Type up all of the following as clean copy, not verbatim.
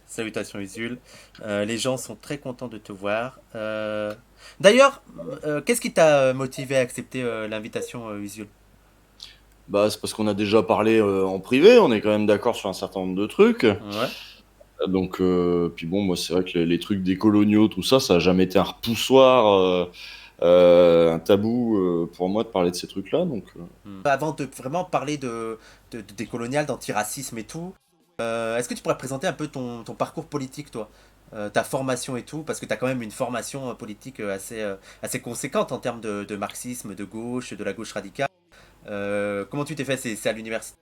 Salutations Usul. Les gens sont très contents de te voir. D'ailleurs, qu'est-ce qui t'a motivé à accepter l'invitation Usul? Bah, c'est parce qu'on a déjà parlé en privé, on est quand même d'accord sur un certain nombre de trucs. Ouais. Donc, puis bon, moi, c'est vrai que les trucs décoloniaux, tout ça, ça a jamais été un repoussoir, un tabou pour moi de parler de ces trucs-là. Donc, Avant de vraiment parler de décolonial, d'antiracisme et tout, est-ce que tu pourrais présenter un peu ton parcours politique, toi? Ta formation et tout, parce que tu as quand même une formation politique assez conséquente en termes de marxisme, de gauche, de la gauche radicale. Comment tu t'es fait? C'est à l'université?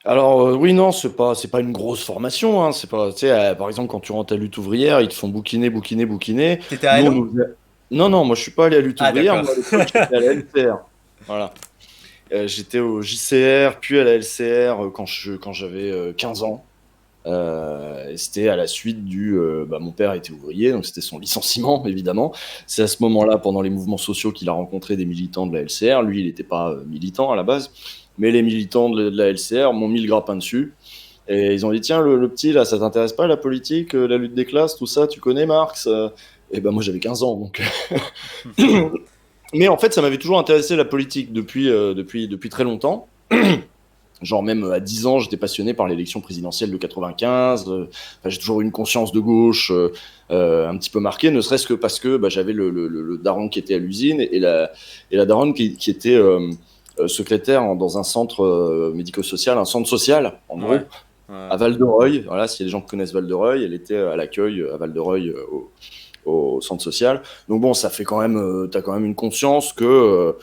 alors oui, non, c'est pas une grosse formation. Hein, c'est pas, tu sais, par exemple, quand tu rentres à lutte ouvrière, ils te font bouquiner, bouquiner, bouquiner. T'étais à Nous, on LO? nous faisait- Non, non, moi, je suis pas allé à lutte Ah, ouvrière. d'accord. Moi, à l'époque, j'étais à la LCR. Voilà. J'étais au JCR, puis à la LCR quand j'avais 15 ans. Et c'était à la suite mon père était ouvrier, donc c'était son licenciement, évidemment. C'est à ce moment-là, pendant les mouvements sociaux, qu'il a rencontré des militants de la LCR. Lui, il n'était pas militant à la base, mais les militants de la LCR m'ont mis le grappin dessus. Et ils ont dit, tiens, le petit, là, ça t'intéresse pas, la politique, la lutte des classes, tout ça, tu connais Marx? Et ben moi, j'avais 15 ans, donc... Mais en fait, ça m'avait toujours intéressé la politique depuis très longtemps. Genre même à 10 ans, j'étais passionné par l'élection présidentielle de 95. Enfin, j'ai toujours eu une conscience de gauche un petit peu marquée, ne serait-ce que parce que j'avais le daron qui était à l'usine et la daronne qui était secrétaire dans un centre médico-social, un centre social, en Ouais. gros, Ouais. à Val-de-Reuil. Voilà, si les gens connaissent Val-de-Reuil, elle était à l'accueil à Val-de-Reuil au centre social. Donc bon, ça fait quand même, t'as quand même une conscience que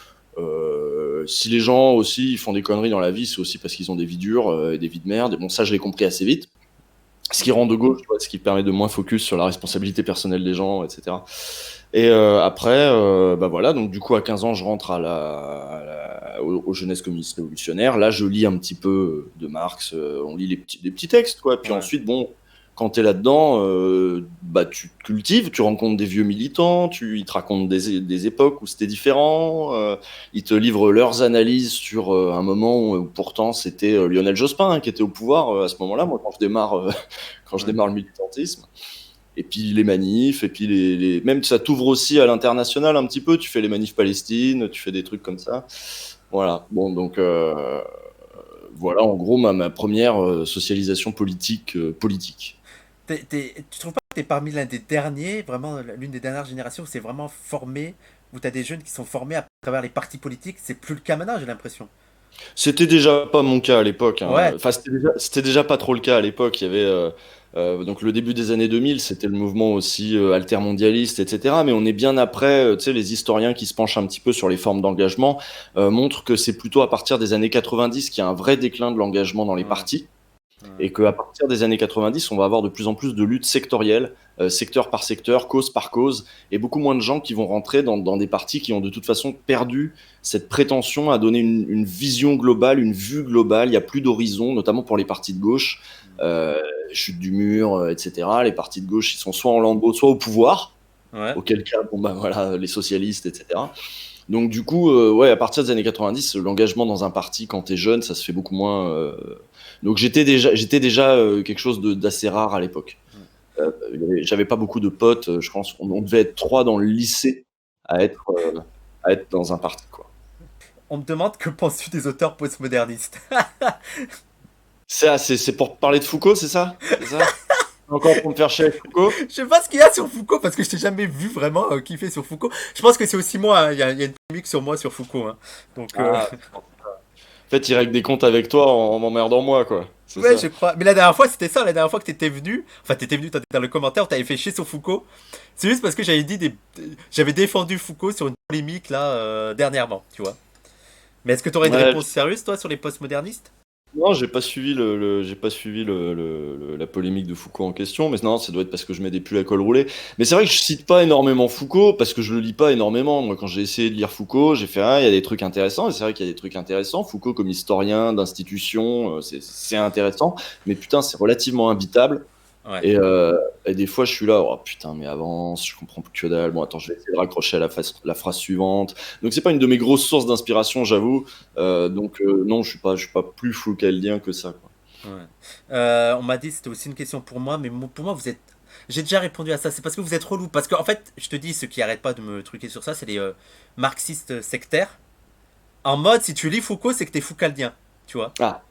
si les gens aussi font des conneries dans la vie, c'est aussi parce qu'ils ont des vies dures et des vies de merde. Et bon, ça, je l'ai compris assez vite. Ce qui rend de gauche, tu vois, ce qui permet de moins focus sur la responsabilité personnelle des gens, etc. Et après, voilà, donc du coup, à 15 ans, je rentre aux Jeunesses communistes révolutionnaires. Là, je lis un petit peu de Marx, on lit des petits textes, quoi. Puis Ouais. ensuite, bon, quand tu es là-dedans, tu te cultives, tu rencontres des vieux militants, ils te racontent des époques où c'était différent, ils te livrent leurs analyses sur un moment où pourtant c'était Lionel Jospin qui était au pouvoir à ce moment-là, moi, quand je Ouais. démarre le militantisme. Et puis les manifs, et puis même ça t'ouvre aussi à l'international un petit peu. Tu fais les manifs Palestine, tu fais des trucs comme ça. Voilà. Bon, donc voilà en gros ma première socialisation politique. Tu trouves pas que t'es parmi l'un des derniers, vraiment l'une des dernières générations où c'est vraiment formé, où t'as des jeunes qui sont formés à travers les partis politiques? C'est plus le cas maintenant, j'ai l'impression. C'était déjà pas mon cas à l'époque. Hein. Ouais. Enfin, c'était déjà pas trop le cas à l'époque. Il y avait donc le début des années 2000, c'était le mouvement aussi altermondialiste, etc. Mais on est bien après. Tu sais, les historiens qui se penchent un petit peu sur les formes d'engagement montrent que c'est plutôt à partir des années 90 qu'il y a un vrai déclin de l'engagement dans les Ouais. partis. Ouais. Et qu'à partir des années 90, on va avoir de plus en plus de luttes sectorielles, secteur par secteur, cause par cause, et beaucoup moins de gens qui vont rentrer dans des partis qui ont de toute façon perdu cette prétention à donner une vision globale, une vue globale. Il n'y a plus d'horizon, notamment pour les partis de gauche, euh, chute du mur, etc. Les partis de gauche, ils sont soit en lambeaux, soit au pouvoir, Ouais. auquel cas, bon, voilà, les socialistes, etc. Donc du coup, ouais, à partir des années 90, l'engagement dans un parti quand t'es jeune, ça se fait beaucoup moins. Donc j'étais déjà quelque chose d'assez rare à l'époque. J'avais pas beaucoup de potes. Je pense qu'on devait être trois dans le lycée à être à être dans un parti, quoi. On me demande que penses-tu des auteurs postmodernistes? C'est pour parler de Foucault, c'est ça? C'est ça? Encore pour me faire chier avec Foucault? Je sais pas ce qu'il y a sur Foucault parce que je t'ai jamais vu vraiment kiffer sur Foucault. Je pense que c'est aussi moi, hein, il y a une polémique sur moi sur Foucault. Hein. Donc, Ah, en fait, il règle des comptes avec toi en m'emmerdant moi, quoi. C'est ouais, je ça. crois. Mais la dernière fois, c'était ça. La dernière fois que t'étais venu, enfin, t'étais venu dans le commentaire, t'avais fait chier sur Foucault. C'est juste parce que j'avais défendu Foucault sur une polémique là dernièrement, tu vois. Mais est-ce que t'aurais une Ouais, réponse sérieuse toi sur les postmodernistes? non, j'ai pas suivi la polémique de Foucault en question, mais non, ça doit être parce que je mets des pulls à col roulé. Mais c'est vrai que je cite pas énormément Foucault parce que je le lis pas énormément. Moi, quand j'ai essayé de lire Foucault, j'ai fait ah, il y a des trucs intéressants. Et c'est vrai qu'il y a des trucs intéressants. Foucault comme historien d'institution, c'est intéressant, mais putain, c'est relativement imbitable. Ouais. Et des fois, je suis là, oh putain, mais avance, je comprends plus que dalle. Bon, attends, je vais essayer de raccrocher à la phrase suivante. Donc, c'est pas une de mes grosses sources d'inspiration, j'avoue. Donc, non, je suis pas plus foucaldien que ça, quoi. Ouais. On m'a dit c'était aussi une question pour moi, mais pour moi vous êtes. J'ai déjà répondu à ça. C'est parce que vous êtes relou. Parce qu'en fait, je te dis, ceux qui arrêtent pas de me truquer sur ça, c'est les marxistes sectaires. En mode, si tu lis Foucault, c'est que t'es foucaldien, tu vois. Ah,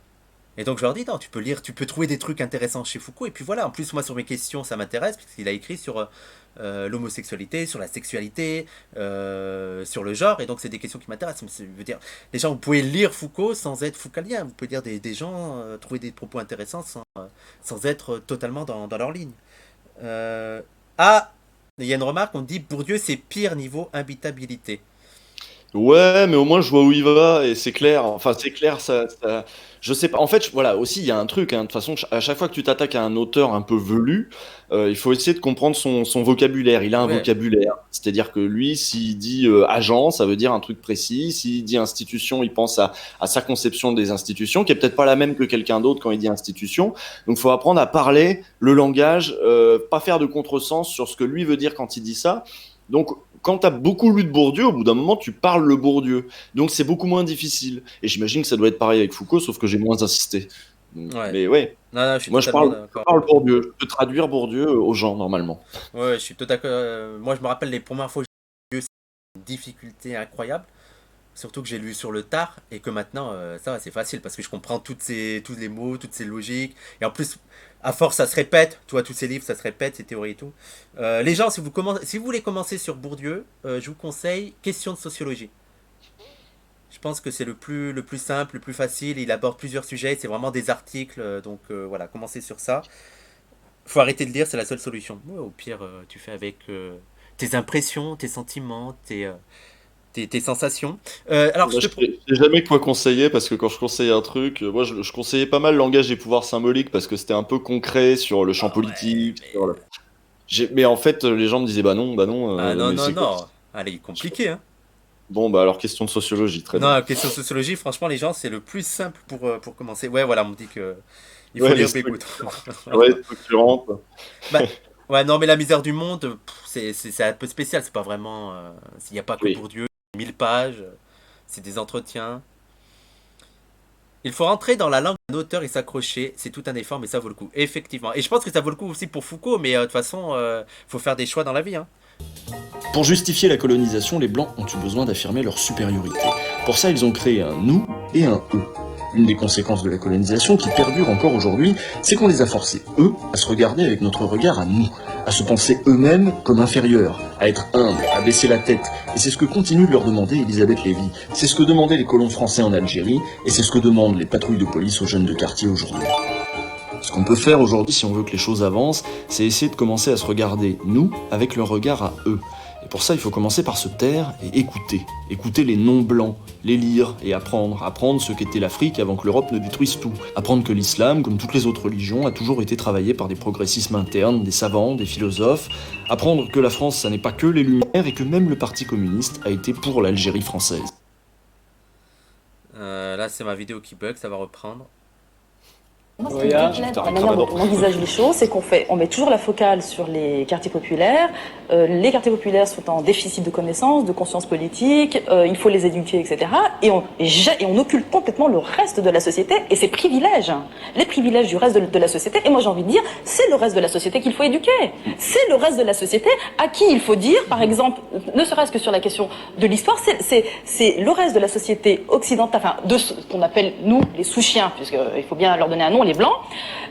Et donc je leur dis non, tu peux lire, tu peux trouver des trucs intéressants chez Foucault. Et puis voilà. En plus, moi sur mes questions, ça m'intéresse parce qu'il a écrit sur l'homosexualité, sur la sexualité, sur le genre. Et donc c'est des questions qui m'intéressent. Mais je veux dire, les gens, vous pouvez lire Foucault sans être foucaldien. Vous pouvez lire des gens, trouver des propos intéressants sans être totalement dans leur ligne. Euh, ah, il y a une remarque, on dit Bourdieu c'est pire niveau habitabilité. ouais, mais au moins je vois où il va et c'est clair. Enfin, c'est clair, je sais pas. En fait, voilà, aussi il y a un truc. De toute façon, à chaque fois que tu t'attaques à un auteur un peu velu, il faut essayer de comprendre son vocabulaire. Il a un Ouais, vocabulaire, c'est-à-dire que lui, s'il dit agent, ça veut dire un truc précis. S'il dit institution, il pense à sa conception des institutions, qui est peut-être pas la même que quelqu'un d'autre quand il dit institution. Donc, faut apprendre à parler le langage, pas faire de contresens sur ce que lui veut dire quand il dit ça. Donc, quand tu as beaucoup lu de Bourdieu, au bout d'un moment, tu parles le Bourdieu. Donc, c'est beaucoup moins difficile. Et j'imagine que ça doit être pareil avec Foucault, sauf que j'ai moins insisté. ouais. Mais ouais, Non, non, je suis moi, totalement je d'accord parle avec toi. Bourdieu. Je peux traduire Bourdieu aux gens, normalement. Ouais, je suis tout d'accord. Moi, je me rappelle les premières fois que j'ai lu, c'est une difficulté incroyable. Surtout que j'ai lu sur le tard et que maintenant, ça va, c'est facile parce que je comprends tous les mots, toutes ces logiques. Et en plus, à force, ça se répète. Tu vois, tous ces livres, ça se répète, ces théories et tout. Les gens, si vous voulez commencer sur Bourdieu, je vous conseille Question de sociologie. Je pense que c'est le plus simple, le plus facile. Il aborde plusieurs sujets. C'est vraiment des articles. Donc voilà, commencez sur ça. Faut arrêter de lire, c'est la seule solution. Ouais, au pire, tu fais avec tes impressions, tes sentiments, tes sensations. Alors, Moi, je sais jamais quoi conseiller parce que quand je conseille un truc, moi, je conseillais pas mal langage et pouvoir symbolique parce que c'était un peu concret sur le champ Ah ouais, politique. mais. Mais en fait, les gens me disaient bah non, Ah non, mais non, c'est quoi? non. Allez, compliqué, hein. Bon, bah alors, question de sociologie, très bien. Non, question de sociologie, franchement, les gens, c'est le plus simple pour commencer. Ouais, voilà, on me dit que il faut Ouais, les lire structures, Beyrouth. ouais, structurantes. Bah, ouais, non, mais la misère du monde, c'est un peu spécial. C'est pas vraiment. Il n'y a pas que Oui. Bourdieu, 1000 pages, c'est des entretiens. Il faut rentrer dans la langue d'un auteur et s'accrocher. C'est tout un effort, mais ça vaut le coup. Effectivement. Et je pense que ça vaut le coup aussi pour Foucault, mais de toute façon, faut faire des choix dans la vie, hein. Pour justifier la colonisation, les Blancs ont eu besoin d'affirmer leur supériorité. Pour ça, ils ont créé un nous et un eux. Une des conséquences de la colonisation qui perdure encore aujourd'hui, c'est qu'on les a forcés, eux, à se regarder avec notre regard à nous, à se penser eux-mêmes comme inférieurs, à être humbles, à baisser la tête. Et c'est ce que continue de leur demander Elisabeth Lévy. C'est ce que demandaient les colons français en Algérie, et c'est ce que demandent les patrouilles de police aux jeunes de quartier aujourd'hui. Ce qu'on peut faire aujourd'hui, si on veut que les choses avancent, c'est essayer de commencer à se regarder, nous, avec leur regard à eux. Et pour ça, il faut commencer par se taire et écouter. Écouter les non-blancs, les lire et apprendre. Apprendre ce qu'était l'Afrique avant que l'Europe ne détruise tout. Apprendre que l'islam, comme toutes les autres religions, a toujours été travaillé par des progressismes internes, des savants, des philosophes. Apprendre que la France, ça n'est pas que les Lumières et que même le Parti communiste a été pour l'Algérie française. Là, c'est ma vidéo qui bug, ça va reprendre. Moi, ce qui me déplaît dans la manière dont on envisage les choses, c'est on met toujours la focale sur les quartiers populaires. Les quartiers populaires sont en déficit de connaissances, de conscience politique. Il faut les éduquer, etc. Et on occulte complètement le reste de la société et ses privilèges. Les privilèges du reste de la société. Et moi, j'ai envie de dire, c'est le reste de la société qu'il faut éduquer. C'est le reste de la société à qui il faut dire, par exemple, ne serait-ce que sur la question de l'histoire, c'est le reste de la société occidentale, enfin, de ce qu'on appelle, nous, les sous-chiens, puisqu'il faut bien leur donner un nom, les blancs,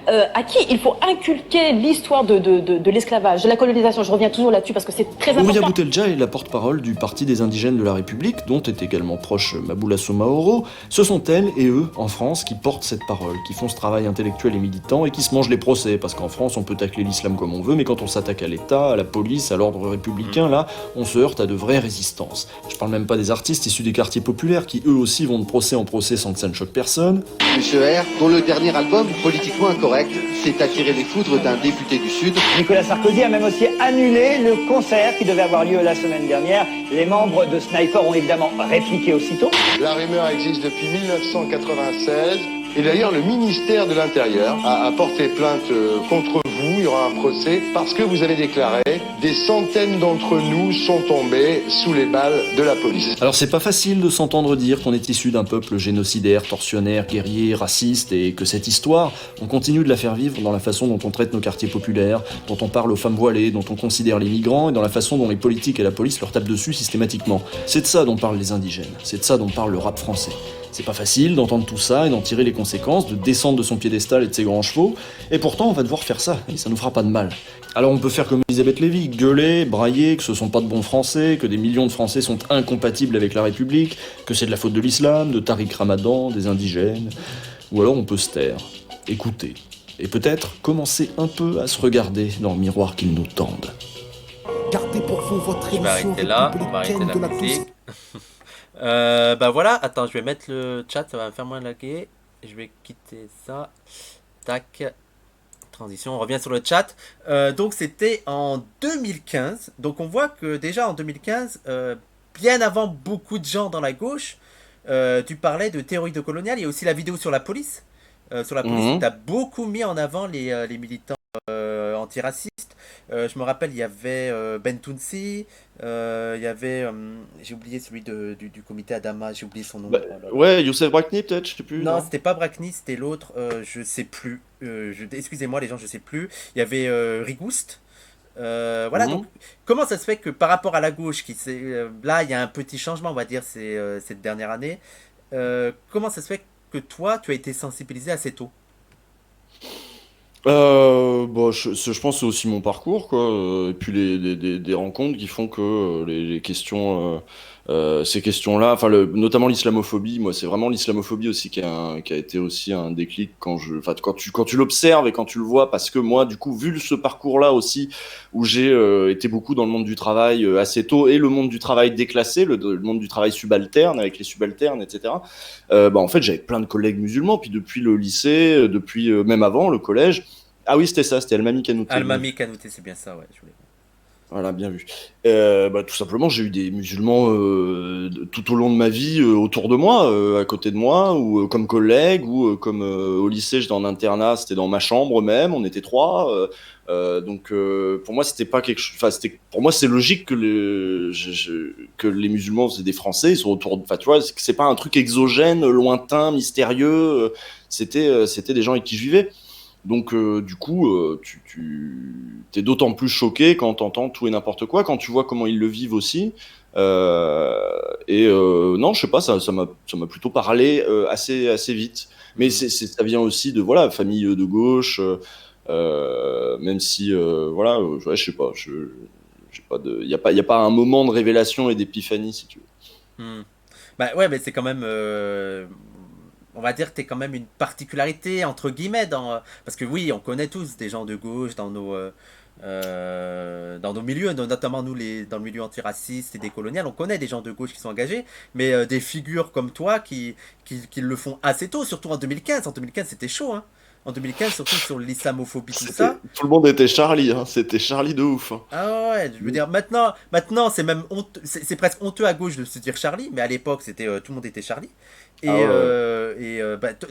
à qui il faut inculquer l'histoire de l'esclavage, de la colonisation. Je reviens toujours là-dessus parce que c'est très important. Ouria Boutelja est la porte-parole du Parti des indigènes de la République, dont est également proche Maboula Somaoro. Ce sont elles et eux, en France, qui portent cette parole, qui font ce travail intellectuel et militant et qui se mangent les procès. Parce qu'en France, on peut tacler l'islam comme on veut, mais quand on s'attaque à l'État, à la police, à l'ordre républicain, là, on se heurte à de vraies résistances. Je parle même pas des artistes issus des quartiers populaires qui eux aussi vont de procès en procès sans que ça ne choque personne. Monsieur R, dont le dernier album, politiquement incorrect, s'est attiré les foudres d'un député du Sud. Nicolas Sarkozy a même aussi annulé le concert qui devait avoir lieu la semaine dernière. Les membres de Sniper ont évidemment répliqué aussitôt. La rumeur existe depuis 1996. Et d'ailleurs, le ministère de l'Intérieur a porté plainte contre vous vous, il y aura un procès parce que vous avez déclaré des centaines d'entre nous sont tombés sous les balles de la police. Alors c'est pas facile de s'entendre dire qu'on est issu d'un peuple génocidaire, tortionnaire, guerrier, raciste, et que cette histoire, on continue de la faire vivre dans la façon dont on traite nos quartiers populaires, dont on parle aux femmes voilées, dont on considère les migrants, et dans la façon dont les politiques et la police leur tapent dessus systématiquement. C'est de ça dont parlent les indigènes, c'est de ça dont parle le rap français. C'est pas facile d'entendre tout ça et d'en tirer les conséquences, de descendre de son piédestal et de ses grands chevaux, et pourtant on va devoir faire ça, et ça nous fera pas de mal. Alors on peut faire comme Elisabeth Lévy, gueuler, brailler, que ce sont pas de bons Français, que des millions de Français sont incompatibles avec la République, que c'est de la faute de l'islam, de Tariq Ramadan, des indigènes, ou alors on peut se taire, écouter, et peut-être commencer un peu à se regarder dans le miroir qu'ils nous tendent. Gardez pour vous votre Je vais arrêter là, on va arrêter la musique. Bah voilà, attends, je vais mettre le chat, ça va me faire moins laguer. Je vais quitter ça. Tac. Transition, on revient sur le chat. Donc c'était en 2015. Donc on voit que déjà en 2015, bien avant beaucoup de gens dans la gauche, tu parlais de théorie de coloniale. Il y a aussi la vidéo sur la police. Sur la police, tu as beaucoup mis en avant les militants antiracistes. Je me rappelle, il y avait Ben Tounsi, il y avait, j'ai oublié celui du comité Adama, j'ai oublié son nom. Ouais, Youssef Brakni peut-être, je sais plus. Non, c'était pas Brakni, c'était l'autre, je sais plus. Excusez-moi les gens, je sais plus. Il y avait Rigouste. Voilà, donc comment ça se fait que par rapport à la gauche, là il y a un petit changement, on va dire, cette dernière année. Comment ça se fait que toi, tu as été sensibilisé assez tôt? Je pense que c'est aussi mon parcours, quoi. Et puis des rencontres qui font que les questions, ces questions-là, enfin notamment l'islamophobie, moi c'est vraiment l'islamophobie aussi qui a été aussi un déclic quand tu l'observes et quand tu le vois, parce que moi du coup vu ce parcours-là aussi où j'ai été beaucoup dans le monde du travail assez tôt, et le monde du travail déclassé, le monde du travail subalterne avec les subalternes, etc. En fait j'avais plein de collègues musulmans, puis depuis le lycée, depuis même avant le collège. Ah oui, c'était ça, c'était Almami Kanouté. Almami Kanouté, c'est bien ça, ouais. Voilà, bien vu. Tout simplement, j'ai eu des musulmans tout au long de ma vie autour de moi, à côté de moi, ou comme collègues, ou comme au lycée, j'étais en internat, c'était dans ma chambre même, on était 3. Donc pour moi, c'était pas quelque chose. Enfin, pour moi, c'est logique que que les musulmans, c'est des Français, ils sont autour. Enfin, tu vois, c'est pas un truc exogène, lointain, mystérieux. C'était des gens avec qui je vivais. Donc du coup, tu t'es d'autant plus choqué quand t'entends tout et n'importe quoi, quand tu vois comment ils le vivent aussi. Non, je sais pas, ça m'a plutôt parlé assez vite. Mais ça vient aussi de voilà, famille de gauche, même si ouais, je sais pas, j'ai pas de, y a pas un moment de révélation et d'épiphanie si tu veux. Bah ouais, mais c'est quand même. On va dire que tu es quand même une particularité, entre guillemets, parce que oui, on connaît tous des gens de gauche dans nos milieux, notamment nous, dans le milieu antiraciste et décolonial, on connaît des gens de gauche qui sont engagés, mais des figures comme toi qui le font assez tôt, surtout en 2015. En 2015, c'était chaud, hein. En 2015, surtout sur l'islamophobie, tout ça. Tout le monde était Charlie, hein. C'était Charlie de ouf. Hein. Ah ouais, je veux dire, maintenant c'est même c'est presque honteux à gauche de se dire Charlie, mais à l'époque, c'était tout le monde était Charlie. Et,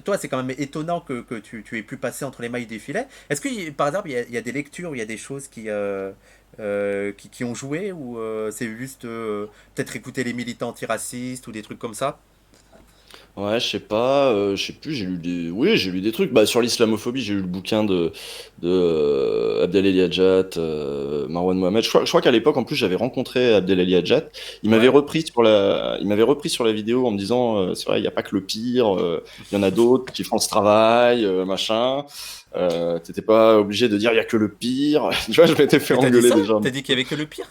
toi, c'est quand même étonnant que tu aies pu passer entre les mailles des filets. Est-ce que, par exemple, il y a des lectures, il y a des choses qui ont joué, ou c'est juste peut-être écouter les militants antiracistes ou des trucs comme ça? Ouais, je sais pas, je sais plus, j'ai lu des trucs. Sur l'islamophobie, j'ai lu le bouquin de Abdelali Hadjat, Marwan Mohamed. Je crois qu'à l'époque, en plus, j'avais rencontré Abdelali Hadjat. Il m'avait repris sur la vidéo en me disant, c'est vrai, il n'y a pas que le pire, il y en a d'autres qui font ce travail, machin. T'étais pas obligé de dire il y a que le pire. Tu vois, je m'étais fait engueuler déjà. T'as dit qu'il y avait que le pire?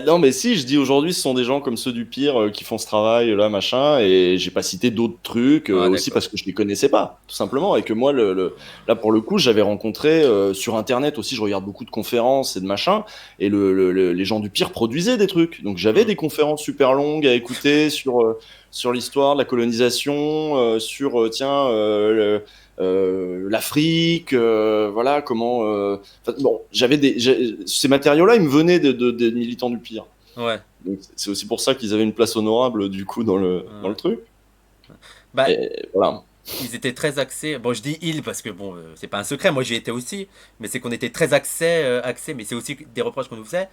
Non, mais si, je dis aujourd'hui, ce sont des gens comme ceux du pire qui font ce travail là, machin, et j'ai pas cité d'autres trucs aussi parce que je les connaissais pas, tout simplement, et que moi, là pour le coup, j'avais rencontré sur internet aussi, je regarde beaucoup de conférences et de machin, et les gens du pire produisaient des trucs, donc j'avais des conférences super longues à écouter sur l'histoire de la colonisation, sur l'Afrique, voilà comment. Ces matériaux-là, ils me venaient des militants du pire. Ouais. Donc, c'est aussi pour ça qu'ils avaient une place honorable du coup dans le truc. Bah, et voilà. ils étaient très axés. Bon, je dis ils parce que bon, c'est pas un secret, moi j'y étais aussi, mais c'est qu'on était très axés, mais c'est aussi des reproches qu'on nous faisait.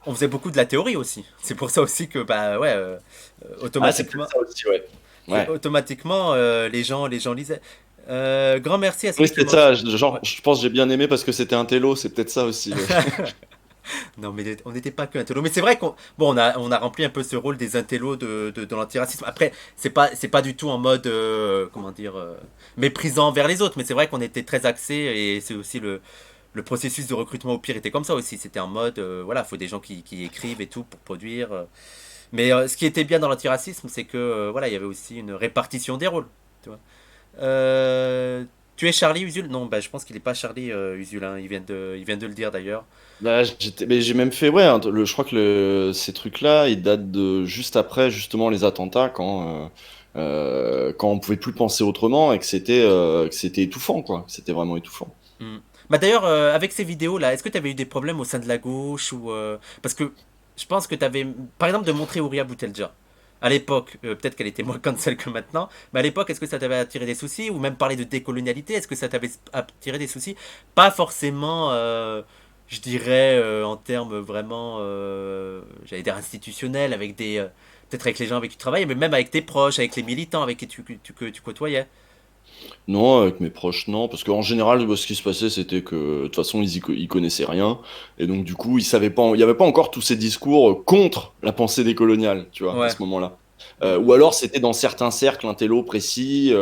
On faisait beaucoup de la théorie aussi. C'est pour ça aussi que, bah ouais, Ah, c'est peut-être automatiquement, ça aussi, ouais. Ouais. automatiquement les gens lisaient. Grand merci, est-ce que Oui, tu c'est manges? ça. Ouais. Genre, je pense que j'ai bien aimé parce que c'était un télo. C'est peut-être ça aussi. Ouais. Non, mais on n'était pas que intello. Mais c'est vrai qu'on a rempli un peu ce rôle des intellos de l'antiracisme. Après, c'est pas du tout en mode, comment dire, méprisant vers les autres. Mais c'est vrai qu'on était très axés et c'est aussi le processus de recrutement au pire était comme ça aussi. C'était en mode, voilà, faut des gens qui écrivent et tout pour produire. Mais ce qui était bien dans l'antiracisme, c'est que, voilà, il y avait aussi une répartition des rôles. Tu vois. Euh, Tu es Charlie Usul? Non, bah, je pense qu'il n'est pas Charlie Usul, hein. Il vient de le dire d'ailleurs. Bah, mais j'ai même fait, ouais, je crois que ces trucs-là, ils datent de juste après, justement, les attentats, quand on pouvait plus penser autrement et que c'était étouffant, quoi. C'était vraiment étouffant. Hmm. Bah d'ailleurs, avec ces vidéos-là, est-ce que tu avais eu des problèmes au sein de la gauche ou parce que je pense que tu avais, par exemple, de montrer Ouria Boutelja. À l'époque, peut-être qu'elle était moins cancel que maintenant, mais à l'époque, est-ce que ça t'avait attiré des soucis ou même parler de décolonialité, est-ce que ça t'avait attiré des soucis? Pas forcément, je dirais, en termes vraiment, j'allais dire institutionnels, avec peut-être avec les gens avec qui tu travailles, mais même avec tes proches, avec les militants avec qui tu côtoyais. Non, avec mes proches, non, parce qu'en général, bah, ce qui se passait, c'était que de toute façon, ils connaissaient rien, et donc du coup, ils savaient pas, il y avait pas encore tous ces discours contre la pensée décoloniale, tu vois, à Ouais. ce moment-là. Hmm. Ou alors, c'était dans certains cercles intello précis,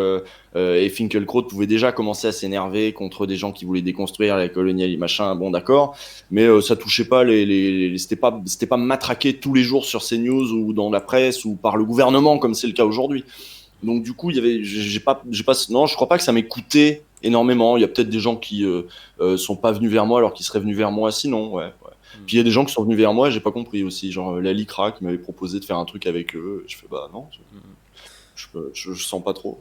et Finkielkraut pouvait déjà commencer à s'énerver contre des gens qui voulaient déconstruire la coloniale, machin, bon, d'accord, mais ça touchait pas c'était pas matraqué tous les jours sur CNews ou dans la presse ou par le gouvernement, comme c'est le cas aujourd'hui. Donc du coup, il y avait, non, je crois pas que ça m'ait coûté énormément. Il y a peut-être des gens qui sont pas venus vers moi alors qu'ils seraient venus vers moi sinon, ouais. Hmm. Puis il y a des gens qui sont venus vers moi, et j'ai pas compris aussi, genre la Licra qui m'avait proposé de faire un truc avec eux. Je fais bah non, Hmm. je sens pas trop.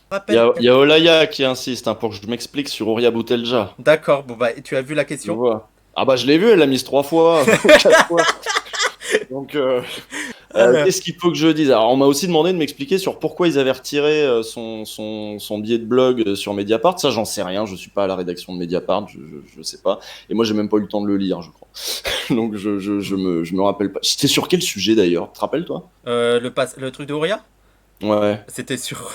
Rappelle. Il y a Olaya qui insiste hein, pour que je m'explique sur Ouria Boutelja. D'accord, bon bah tu as vu la Tu question? vois. Ah bah je l'ai vu, elle l'a mise 3 fois, 4 fois. Donc Alors, qu'est-ce qu'il faut que je dise? Alors, on m'a aussi demandé de m'expliquer sur pourquoi ils avaient retiré son billet de blog sur Mediapart. Ça, j'en sais rien. Je suis pas à la rédaction de Mediapart. Je sais pas. Et moi, j'ai même pas eu le temps de le lire, je crois. Donc, je me rappelle pas. C'était sur quel sujet d'ailleurs? Tu te rappelles, toi? le truc de Ouria, Ouais, ouais. c'était sur,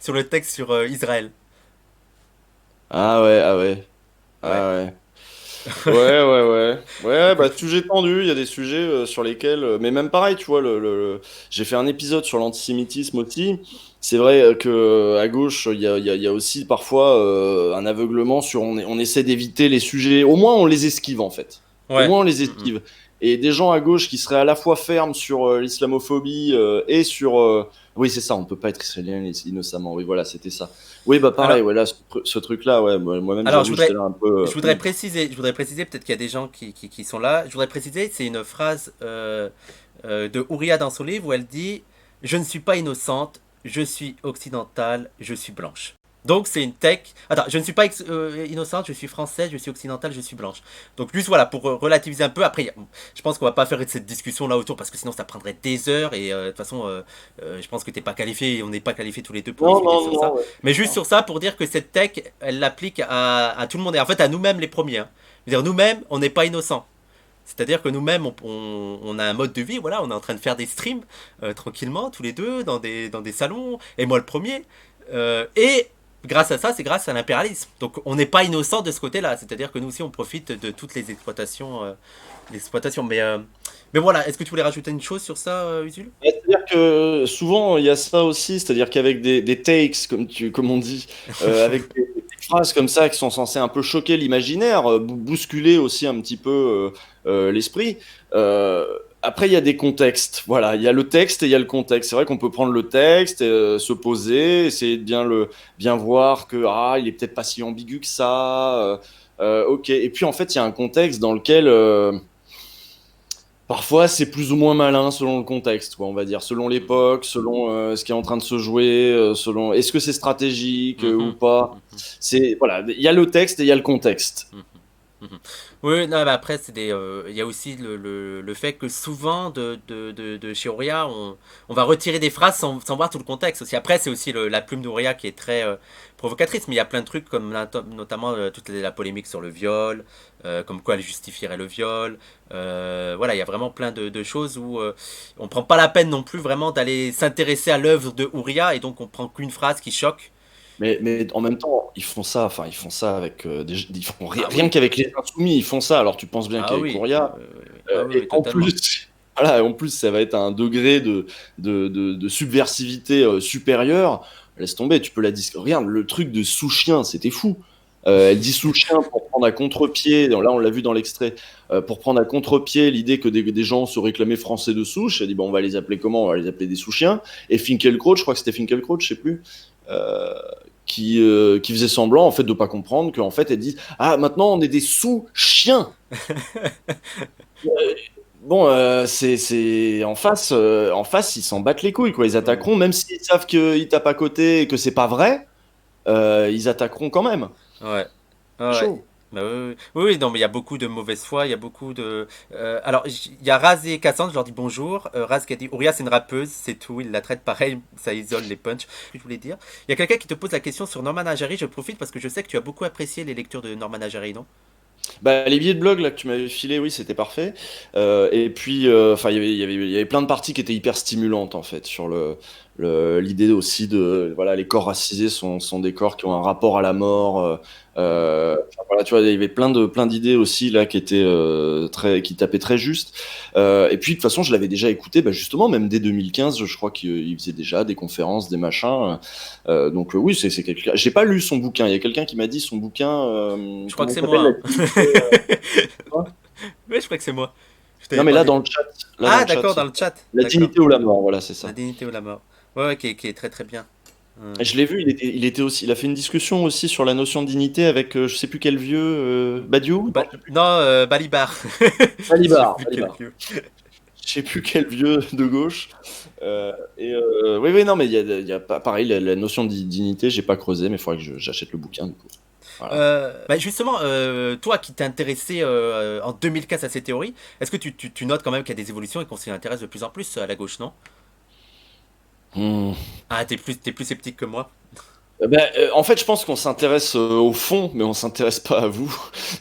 sur le texte sur Israël. Ah ouais, ah ouais. Ouais. Ah ouais. Ouais, ouais, ouais. Ouais, bah, sujet tendu, il y a des sujets sur lesquels. Mais même pareil, tu vois, j'ai fait un épisode sur l'antisémitisme aussi. C'est vrai que à gauche, il y a aussi parfois un aveuglement sur. On essaie d'éviter les sujets. Au moins, on les esquive, en fait. Au Ouais. moins, on les Mm, mm. esquive. Et des gens à gauche qui seraient à la fois fermes sur l'islamophobie et sur. Oui, c'est ça, on peut pas être israélien innocemment. Oui, voilà, c'était ça. Oui, bah pareil, Alors, ouais, là, ce truc-là, ouais, moi-même, alors, je j'avoue, j'étais voudrais, là un peu. je voudrais préciser, peut-être qu'il y a des gens qui sont là. Je voudrais préciser, c'est une phrase de Ouria dans son livre où elle dit: Je ne suis pas innocente, je suis occidentale, je suis blanche. Donc c'est une tech. Attends, je ne suis pas innocente, je suis française, je suis occidentale, je suis blanche. Donc juste voilà, pour relativiser un peu. Après, je pense qu'on va pas faire cette discussion là autour parce que sinon ça prendrait des heures et de toute façon, je pense que t'es pas qualifié et on n'est pas qualifiés tous les deux pour Non, discuter non, sur ça. non, ouais. Mais juste sur ça, pour dire que cette tech, elle l'applique à tout le monde et en fait à nous-mêmes les premiers, hein. Je veux dire, nous-mêmes, on n'est pas innocents. C'est-à-dire que nous-mêmes, on a un mode de vie, voilà, on est en train de faire des streams tranquillement, tous les deux, dans des salons, et moi le premier. Et grâce à ça, c'est grâce à l'impérialisme. Donc on n'est pas innocent de ce côté-là. C'est-à-dire que nous aussi, on profite de toutes les exploitations. Mais voilà, est-ce que tu voulais rajouter une chose sur ça, Usul? Ouais, c'est-à-dire que souvent il y a ça aussi, c'est-à-dire qu'avec des takes, comme on dit, avec des phrases comme ça qui sont censées un peu choquer l'imaginaire, bousculer aussi un petit peu l'esprit. Après, il y a des contextes. Voilà, il y a le texte et il y a le contexte. C'est vrai qu'on peut prendre le texte, se poser, essayer de bien voir que il est peut-être pas si ambigu que ça. Ok. Et puis en fait, il y a un contexte dans lequel parfois, c'est plus ou moins malin selon le contexte, quoi, on va dire, selon l'époque, selon ce qui est en train de se jouer, selon est-ce que c'est stratégique ou Mhm, pas. mhm, C'est voilà, il y a le texte et il y a le contexte. mhm. Mhm. Oui, non, mais après, il y a aussi le fait que souvent, de chez Ouria, on va retirer des phrases sans voir tout le contexte aussi. Après, c'est aussi la plume d'Ouria qui est très provocatrice, mais il y a plein de trucs, comme notamment toute la polémique sur le viol, comme quoi elle justifierait le viol. Voilà, il y a vraiment plein de choses où on prend pas la peine non plus vraiment d'aller s'intéresser à l'œuvre de Ouria, et donc on prend qu'une phrase qui choque. Mais en même temps, ils font ça avec Ah rien oui, qu'avec les insoumis, ils font ça. Alors tu penses bien ah qu'avec oui, Ouria, ah oui, et oui, en totalement. plus, voilà, en plus, ça va être à un degré de subversivité supérieur. Laisse tomber, tu peux la dire. Regarde, le truc de sous-chien, c'était fou. Elle dit sous-chien pour prendre à contre-pied, là on l'a vu dans l'extrait, pour prendre à contre-pied l'idée que des gens se réclamaient français de souche. Elle dit, bon, on va les appeler comment? On va les appeler des sous-chiens. Et Finkielkraut, je crois que c'était Finkielkraut, je sais plus, euh, qui faisait semblant en fait de pas comprendre qu'en fait elle dit, ah, maintenant on est des sous-chiens. Bon, c'est en face, ils s'en battent les couilles, quoi. Ils Mm. attaqueront, même s'ils savent qu'ils tapent à côté et que c'est pas vrai, ils attaqueront quand même. Ouais. C'est Ouais, ouais. chaud. Bah oui, oui, oui, oui, non, mais il y a beaucoup de mauvaise foi, il y a beaucoup de... alors, il y a Raz et Cassandre, je leur dis bonjour. Raz qui a dit, Ouria c'est une rappeuse, c'est tout, il la traite pareil, ça isole les punchs. Ce que je voulais dire. Il y a quelqu'un qui te pose la question sur Norman Ajari, je profite parce que je sais que tu as beaucoup apprécié les lectures de Norman Ajari, non? Bah, les billets de blog là que tu m'avais filé, oui, c'était parfait. Et puis, enfin, il y avait plein de parties qui étaient hyper stimulantes en fait sur l'idée aussi de, voilà, les corps racisés sont des corps qui ont un rapport à la mort. Enfin, voilà, tu vois, il y avait plein d'idées aussi là qui étaient qui tapaient très juste. Et puis de toute façon, je l'avais déjà écouté, bah, justement, même dès 2015, je crois qu'il faisait déjà des conférences, des machins. Donc oui, c'est quelqu'un. J'ai pas lu son bouquin. Il y a quelqu'un qui m'a dit son bouquin. Je crois que Comment c'est ça s'appelle moi, la hein. dignité, quoi. Oui, je crois que c'est moi. Je Non, t'avais mais là parlé. dans le chat, Ah, d'accord, dans le chat. la D'accord. dignité ou la mort, voilà, c'est La ça. dignité ou la mort. Ouais, ouais, qui est très très bien. Et je l'ai vu, il était aussi, il a fait une discussion aussi sur la notion de dignité avec je sais plus quel vieux Badiou, non, je sais plus. Non, Balibar. Je sais Balibar, plus quel Balibar. vieux. Je sais plus quel vieux de gauche. Oui, oui, non, mais il y a pas pareil la notion de dignité, j'ai pas creusé, mais il faudrait que j'achète le bouquin du coup. Voilà. Bah justement, toi qui t'es intéressé en 2015 à ces théories, est-ce que tu notes quand même qu'il y a des évolutions et qu'on s'y intéresse de plus en plus à la gauche, non? Hmm. Ah, t'es plus sceptique que moi. En fait, je pense qu'on s'intéresse au fond, mais on s'intéresse pas à vous.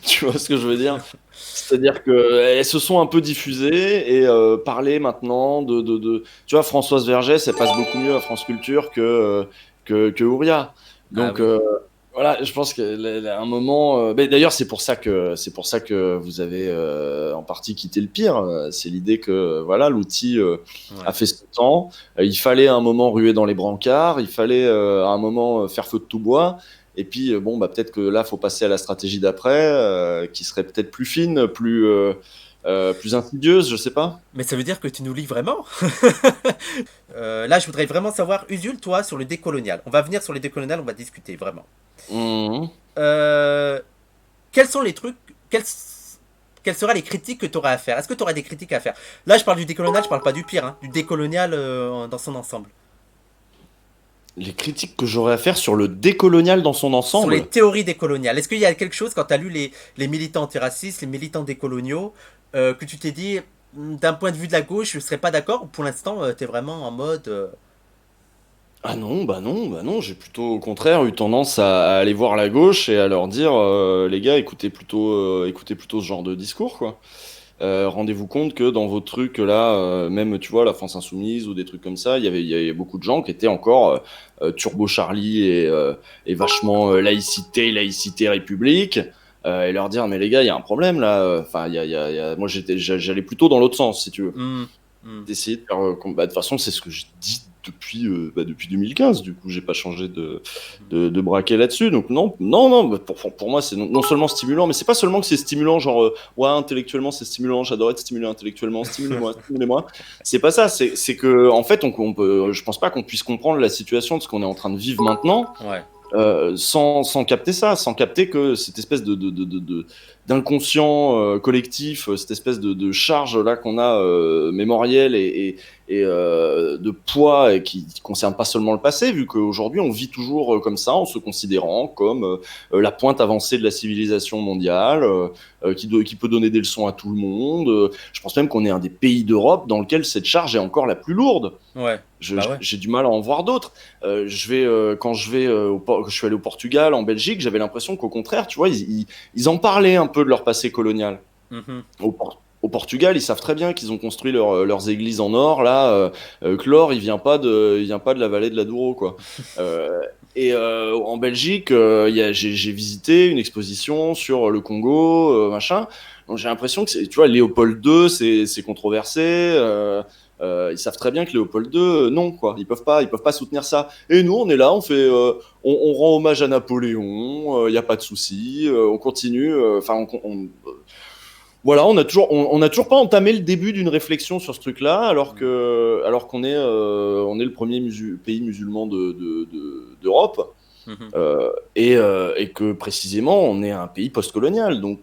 Tu vois ce que je veux dire? C'est-à-dire que elles se sont un peu diffusées et parler maintenant tu vois, Françoise Vergès, elle passe beaucoup mieux à France Culture que Ouria. Ah Donc oui. voilà, je pense qu'à un moment, mais d'ailleurs c'est pour ça que vous avez en partie quitté le pire. C'est l'idée que voilà, l'outil Ouais. a fait son temps. Il fallait à un moment ruer dans les brancards, il fallait à un moment faire feu de tout bois. Et puis, bon, bah, peut-être que là, faut passer à la stratégie d'après, qui serait peut-être plus fine, plus insidieuse, je sais pas. Mais ça veut dire que tu nous lis vraiment? Là, je voudrais vraiment savoir, Usul, toi, sur le décolonial. On va venir sur le décolonial, on va discuter vraiment. Mhm. Euh, quels sont les trucs, quelles seraient les critiques que tu auras à faire? Est-ce que tu auras des critiques à faire? Là, je parle du décolonial, je parle pas du pire, hein, du décolonial dans son ensemble. Les critiques que j'aurais à faire sur le décolonial dans son Sur les ensemble. théories décoloniales. Est-ce qu'il y a quelque chose, quand tu as lu les militants antiracistes, les militants décoloniaux, que tu t'es dit, d'un point de vue de la gauche, je serais pas d'accord, ou pour l'instant, tu es vraiment en mode... Ah non, bah non, bah non, j'ai plutôt au contraire eu tendance à aller voir la gauche et à leur dire, les gars, écoutez plutôt ce genre de discours, quoi. Rendez-vous compte que dans vos trucs là, même tu vois la France Insoumise ou des trucs comme ça, il y avait beaucoup de gens qui étaient encore Turbo Charlie et vachement laïcité, laïcité, république, et leur dire mais les gars, il y a un problème là. Enfin, moi j'allais plutôt dans l'autre sens si tu veux. hmm, hmm. D'essayer de faire de toute façon, c'est ce que je dis depuis 2015. Du coup, j'ai pas changé de braquet là-dessus. Donc non, non, non. Pour moi, c'est non seulement stimulant, mais c'est pas seulement que c'est stimulant, genre ouais, intellectuellement c'est stimulant. J'adore être stimulé intellectuellement. Stimulez-moi, stimulez-moi. C'est pas ça. C'est que en fait, on peut. Je pense pas qu'on puisse comprendre la situation de ce qu'on est en train de vivre maintenant Ouais. sans capter ça, sans capter que cette espèce d'inconscient collectif, cette espèce de charge là qu'on a mémorielle de poids et qui ne concerne pas seulement le passé, vu qu'aujourd'hui on vit toujours comme ça, en se considérant comme la pointe avancée de la civilisation mondiale, qui peut donner des leçons à tout le monde. Je pense même qu'on est un des pays d'Europe dans lequel cette charge est encore la plus lourde. Ouais. J'ai du mal à en voir d'autres. Quand je suis allé au Portugal, en Belgique, j'avais l'impression qu'au contraire, tu vois, ils en parlaient un peu de leur passé colonial. Au Portugal, ils savent très bien qu'ils ont construit leurs églises en or, là, que l'or, il vient pas de la vallée de la Douro, quoi. En Belgique, j'ai visité une exposition sur le Congo, machin. Donc j'ai l'impression que tu vois, Léopold II, c'est controversé. Ils savent très bien que Léopold II, non, quoi. Ils peuvent pas soutenir ça. Et nous, on est là, on rend hommage à Napoléon. Il y a pas de souci. On continue. Voilà, on a toujours pas entamé le début d'une réflexion sur ce truc-là, alors qu'on est le premier pays musulman d'Europe, et que précisément on est un pays post-colonial. Donc,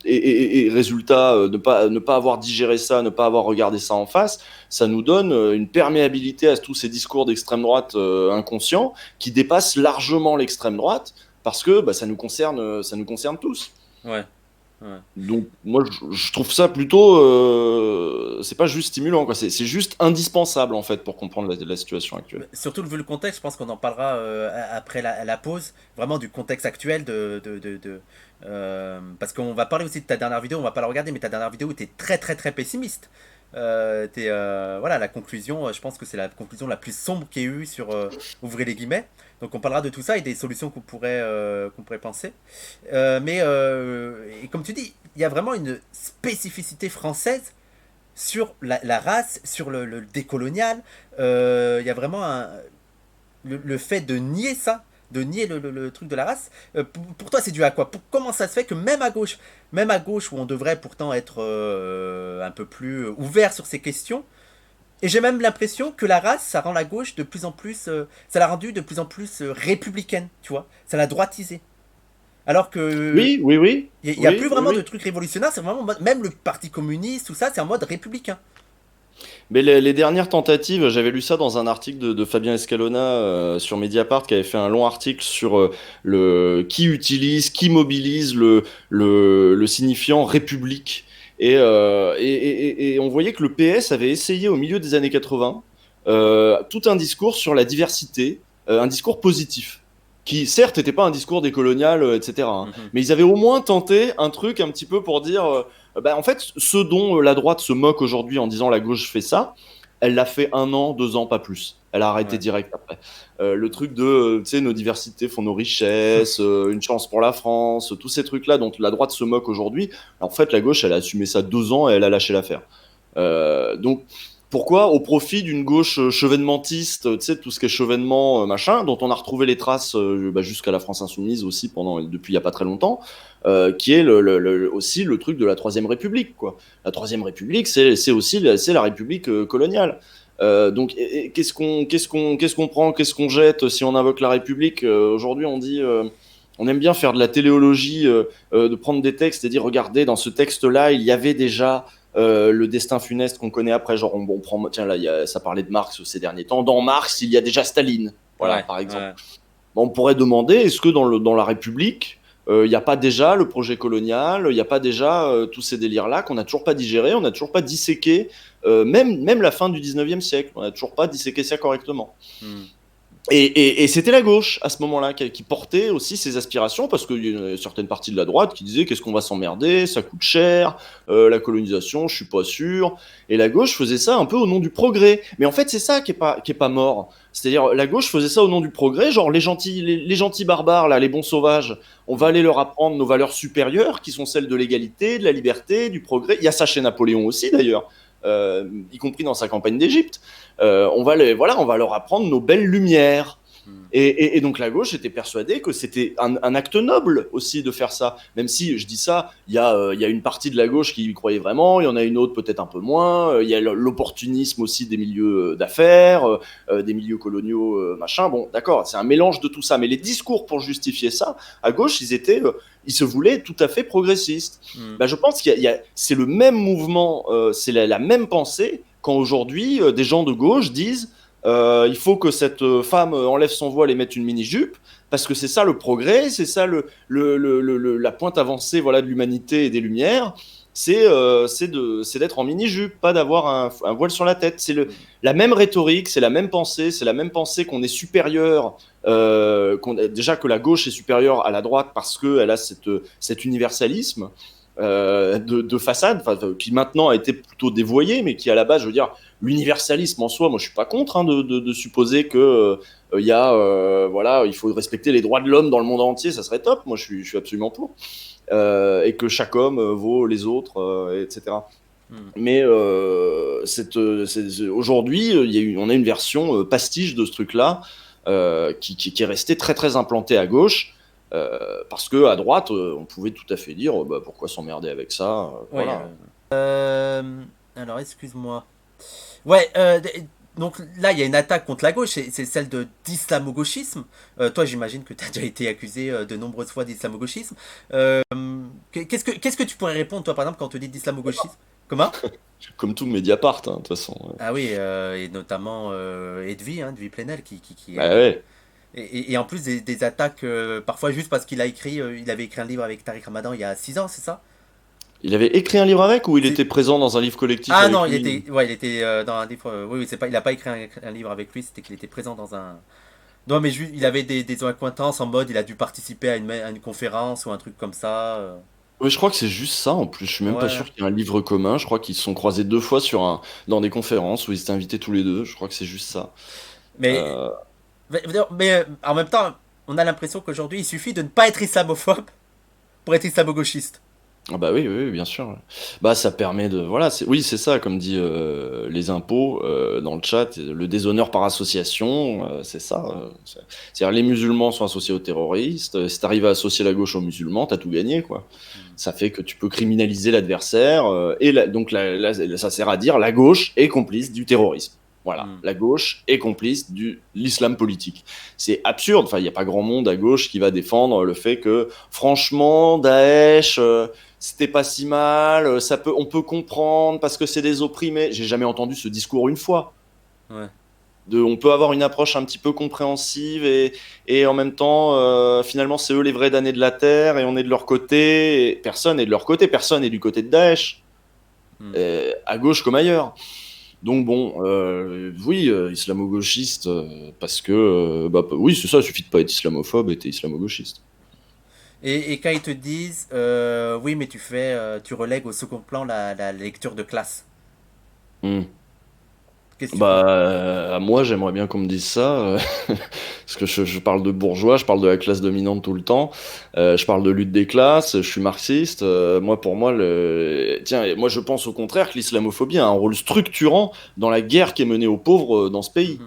et résultat, ne pas avoir digéré ça, ne pas avoir regardé ça en face, ça nous donne une perméabilité à tous ces discours d'extrême droite inconscients qui dépassent largement l'extrême droite, parce que ça nous concerne tous. Ouais. Donc moi je trouve ça plutôt c'est pas juste stimulant, quoi, c'est juste indispensable en fait pour comprendre la situation actuelle. Surtout vu le contexte, je pense qu'on en parlera après la pause, vraiment du contexte actuel parce qu'on va parler aussi de ta dernière vidéo, on va pas la regarder, mais ta dernière vidéo où tu es très très très pessimiste. Voilà, la conclusion, je pense que c'est la conclusion la plus sombre qu'il y ait eu sur ouvrez les guillemets. Donc on parlera de tout ça et des solutions qu'on pourrait penser. Et comme tu dis, il y a vraiment une spécificité française sur la race, sur le décolonial. Il y a vraiment le fait de nier ça, de nier le truc de la race. Pour toi, c'est dû à quoi? Comment ça se fait que même à gauche où on devrait pourtant être un peu plus ouvert sur ces questions, et j'ai même l'impression que la race, ça rend la gauche de plus en plus, ça l'a rendue de plus en plus républicaine, tu vois, ça l'a droitisée. Alors que oui, il y a plus vraiment de trucs révolutionnaires, c'est vraiment même le Parti communiste, tout ça, c'est en mode républicain. Mais les dernières tentatives, j'avais lu ça dans un article de Fabien Escalona sur Mediapart, qui avait fait un long article sur qui mobilise le signifiant république. Et on voyait que le PS avait essayé au milieu des années 80 tout un discours sur la diversité, un discours positif, qui certes n'était pas un discours décolonial, etc. Mais ils avaient au moins tenté un truc un petit peu pour dire, en fait, ce dont la droite se moque aujourd'hui en disant la gauche fait ça, elle l'a fait 1 an, 2 ans, pas plus. Elle a arrêté direct après. Le truc de, tu sais, nos diversités font nos richesses, une chance pour la France, tous ces trucs-là dont la droite se moque aujourd'hui. En fait, la gauche, elle a assumé ça 2 ans et elle a lâché l'affaire. Donc, pourquoi au profit d'une gauche chevènementiste, tu sais, tout ce qui est chevènement, machin, dont on a retrouvé les traces jusqu'à la France Insoumise aussi depuis il y a pas très longtemps, qui est aussi le truc de la Troisième République, quoi. La Troisième République, c'est aussi la République coloniale. Donc, qu'est-ce qu'on prend, qu'est-ce qu'on jette si on invoque la République? Aujourd'hui, on dit, on aime bien faire de la téléologie, de prendre des textes et dire, regardez, dans ce texte-là, il y avait déjà le destin funeste qu'on connaît après. Genre, on prend, tiens, là, ça parlait de Marx ces derniers temps. Dans Marx, il y a déjà Staline, voilà, par exemple. Ouais. Bon, on pourrait demander, est-ce que dans la République, il n'y a pas déjà le projet colonial, il n'y a pas déjà tous ces délires-là qu'on n'a toujours pas digérés, on n'a toujours pas disséqué, même la fin du 19e siècle, on n'a toujours pas disséqué ça correctement. Et c'était la gauche, à ce moment-là, qui portait aussi ses aspirations, parce qu'il y a une certaine partie de la droite qui disait qu'est-ce qu'on va s'emmerder, ça coûte cher, la colonisation, je suis pas sûr. Et la gauche faisait ça un peu au nom du progrès. Mais en fait, c'est ça qui est pas mort. C'est-à-dire, la gauche faisait ça au nom du progrès, genre les gentils barbares, là, les bons sauvages, on va aller leur apprendre nos valeurs supérieures, qui sont celles de l'égalité, de la liberté, du progrès. Il y a ça chez Napoléon aussi, d'ailleurs. Y compris dans sa campagne d'Égypte, on va leur apprendre nos belles lumières. Et donc la gauche était persuadée que c'était un acte noble aussi de faire ça. Même si, je dis ça, il y a une partie de la gauche qui y croyait vraiment, il y en a une autre peut-être un peu moins, il y a l'opportunisme aussi des milieux d'affaires, des milieux coloniaux, machin. Bon, d'accord, c'est un mélange de tout ça. Mais les discours pour justifier ça, à gauche, ils se voulaient tout à fait progressistes. Je pense c'est le même mouvement, c'est la même pensée quand aujourd'hui, des gens de gauche disent il faut que cette femme enlève son voile et mette une mini-jupe, parce que c'est ça le progrès, c'est ça la pointe avancée, voilà, de l'humanité et des Lumières, c'est d'être en mini-jupe, pas d'avoir un voile sur la tête. C'est la même rhétorique, c'est la même pensée qu'on est supérieur, déjà que la gauche est supérieure à la droite parce qu'elle a cet universalisme de façade, qui maintenant a été plutôt dévoyé, mais qui à la base, je veux dire, l'universalisme en soi, moi je suis pas contre de supposer que voilà, il faut respecter les droits de l'homme dans le monde entier, ça serait top, moi je suis absolument pour, et que chaque homme vaut les autres, etc. Mais aujourd'hui, on a une version pastiche de ce truc-là qui est resté très très implanté à gauche. Parce que à droite, on pouvait tout à fait dire pourquoi s'emmerder avec ça. Voilà. Alors, excuse-moi. Ouais, donc là, il y a une attaque contre la gauche, c'est celle d'islamo-gauchisme. Toi, j'imagine que tu as déjà été accusé de nombreuses fois d'islamo-gauchisme. Qu'est-ce que tu pourrais répondre, toi, par exemple, quand on te dit d'islamo-gauchisme? Comment? Comme tout Mediapart, de toute façon. Ah oui, et notamment Edwy Plenel, qui Bah ouais. Et en plus des attaques, parfois juste parce qu'il avait écrit un livre avec Tariq Ramadan il y a 6 ans, c'est ça? Il avait écrit un livre avec, ou il était présent dans un livre collectif Ah avec non, lui? il était dans un livre. Oui, c'est pas, il a pas écrit un livre avec lui, c'était qu'il était présent dans un. Non, mais il avait des accointances en mode, il a dû participer à une conférence ou un truc comme ça. Oui, je crois que c'est juste ça en plus. Je suis même pas Ouais. sûr qu'il y ait un livre commun. Je crois qu'ils se sont croisés 2 fois dans des conférences où ils étaient invités tous les deux. Je crois que c'est juste ça. Mais, Euh, mais en même temps, on a l'impression qu'aujourd'hui, il suffit de ne pas être islamophobe pour être islamo-gauchiste. Ah bah oui, oui, oui, bien sûr. Bah ça permet de voilà, oui, c'est ça comme dit les impôts dans le chat, le déshonneur par association, c'est ça. C'est-à-dire les musulmans sont associés aux terroristes. Si t'arrives à associer la gauche aux musulmans, t'as tout gagné quoi. Ça fait que tu peux criminaliser l'adversaire donc ça sert à dire la gauche est complice du terrorisme. Voilà, la gauche est complice de l'islam politique. C'est absurde. Enfin, il n'y a pas grand monde à gauche qui va défendre le fait que, franchement, Daesh, c'était pas si mal. On peut comprendre parce que c'est des opprimés. J'ai jamais entendu ce discours une fois. Ouais. On peut avoir une approche un petit peu compréhensive et en même temps, finalement, c'est eux les vrais damnés de la terre et on est de leur côté. Et personne n'est de leur côté. Personne n'est du côté de Daesh, à gauche comme ailleurs. Donc bon, oui, islamo-gauchiste, parce que, oui, c'est ça, il suffit de pas être islamophobe et t'es islamo-gauchiste. Et quand ils te disent, oui, mais tu relègues au second plan la lecture de classe. Qu'est-ce que Moi, j'aimerais bien qu'on me dise ça, parce que je parle de bourgeois, je parle de la classe dominante tout le temps, je parle de lutte des classes, je suis marxiste. Pour moi, moi, je pense au contraire que l'islamophobie a un rôle structurant dans la guerre qui est menée aux pauvres dans ce pays.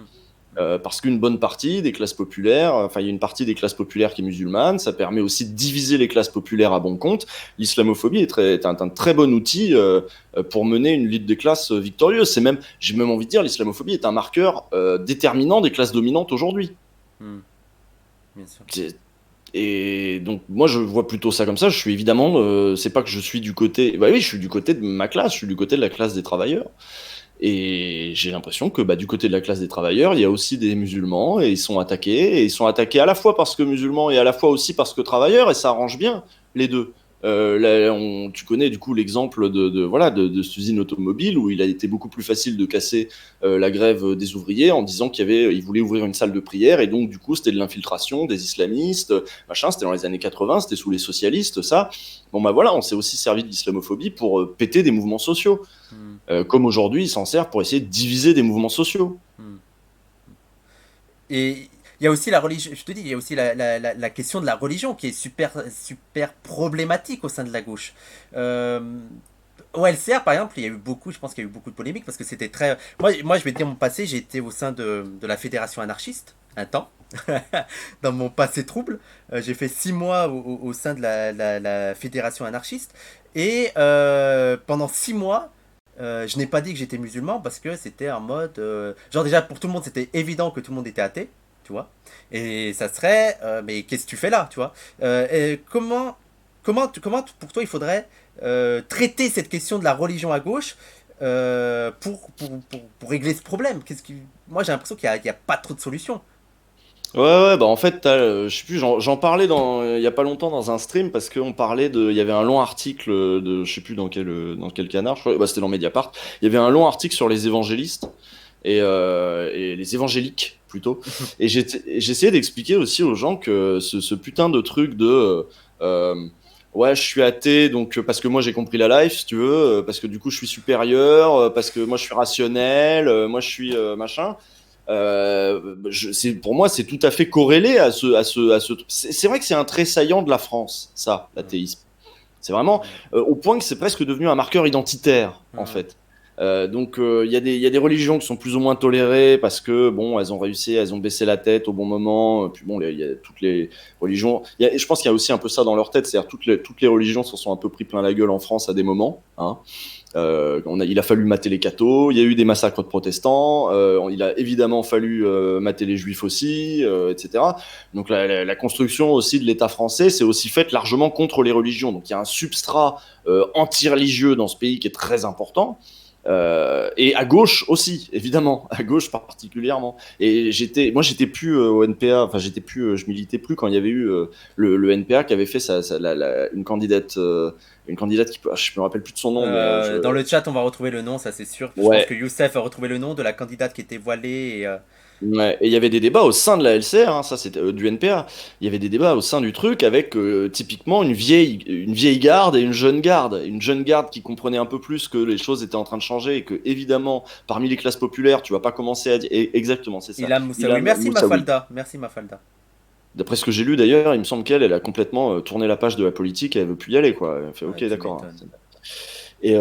Parce qu'une bonne partie des classes populaires, il y a une partie des classes populaires qui est musulmane, ça permet aussi de diviser les classes populaires à bon compte. L'islamophobie est un très bon outil pour mener une lutte des classes victorieuse. J'ai même envie de dire, l'islamophobie est un marqueur déterminant des classes dominantes aujourd'hui. Bien sûr. Et donc, moi, je vois plutôt ça comme ça. Je suis évidemment, c'est pas que je suis du côté. Bah oui, je suis du côté de ma classe, je suis du côté de la classe des travailleurs. Et j'ai l'impression que du côté de la classe des travailleurs, il y a aussi des musulmans et ils sont attaqués. Et ils sont attaqués à la fois parce que musulmans et à la fois aussi parce que travailleurs, et ça arrange bien les deux. Tu connais du coup l'exemple de cette usine automobile où il a été beaucoup plus facile de casser la grève des ouvriers en disant qu'ils voulaient ouvrir une salle de prière et donc du coup c'était de l'infiltration des islamistes, machin. C'était dans les années 80, c'était sous les socialistes, ça. On s'est aussi servi de l'islamophobie pour péter des mouvements sociaux. Comme aujourd'hui, il s'en sert pour essayer de diviser des mouvements sociaux. Et il y a aussi la religion, je te dis, il y a aussi la question de la religion qui est super, super problématique au sein de la gauche. Au LCR, par exemple, je pense qu'il y a eu beaucoup de polémiques parce que c'était très. Moi, je vais te dire mon passé, j'ai été au sein de la fédération anarchiste, un temps, dans mon passé trouble. J'ai fait 6 mois au sein de la fédération anarchiste et pendant 6 mois, je n'ai pas dit que j'étais musulman parce que c'était en mode. Genre, déjà, pour tout le monde, c'était évident que tout le monde était athée, tu vois. Et ça serait. Mais qu'est-ce que tu fais là, tu vois. Comment pour toi, il faudrait traiter cette question de la religion à gauche pour régler ce problème? Moi, j'ai l'impression qu'il y a pas trop de solutions. Ouais, bah en fait, je sais plus, j'en parlais il y a pas longtemps dans un stream parce qu'on parlait il y avait un long article je sais plus dans quel canard, je crois, bah, c'était dans Mediapart. Il y avait un long article sur les évangélistes et les évangéliques plutôt. Et j'essayais d'expliquer aussi aux gens que ce putain de truc ouais, je suis athée, donc parce que moi j'ai compris la life, si tu veux, parce que du coup je suis supérieur, parce que moi je suis rationnel, moi je suis machin. Pour moi, c'est tout à fait corrélé à ce. C'est vrai que c'est un trait saillant de la France, ça, l'athéisme. C'est vraiment au point que c'est presque devenu un marqueur identitaire, en fait. Donc, il y a des religions qui sont plus ou moins tolérées parce que bon, elles ont baissé la tête au bon moment. Puis bon, il y a toutes les religions. Je pense qu'il y a aussi un peu ça dans leur tête, c'est-à-dire toutes les religions se sont un peu pris plein la gueule en France à des moments. Hein. Il a fallu mater les cathos, il y a eu des massacres de protestants, il a évidemment fallu mater les juifs aussi, etc. Donc la construction aussi de l'État français s'est aussi faite largement contre les religions. Donc il y a un substrat anti-religieux dans ce pays qui est très important. Et à gauche aussi, évidemment, à gauche particulièrement. Et moi j'étais plus au NPA, enfin je militais plus quand il y avait eu le NPA qui avait fait une candidate qui je me rappelle plus de son nom. Dans le chat, on va retrouver le nom, ça c'est sûr. Je Ouais. pense que Youssef a retrouvé le nom de la candidate qui était voilée. Ouais, et il y avait des débats au sein de la LCR, hein, ça c'était du NPA. Il y avait des débats au sein du truc avec typiquement une vieille garde et une jeune garde. Une jeune garde qui comprenait un peu plus que les choses étaient en train de changer et que évidemment parmi les classes populaires tu vas pas commencer à dire exactement, c'est ça. Ilham Moussaoui. Merci Mafalda. Merci Mafalda. D'après ce que j'ai lu d'ailleurs, il me semble qu'elle a complètement tourné la page de la politique et elle veut plus y aller quoi. Elle fait ok d'accord. Et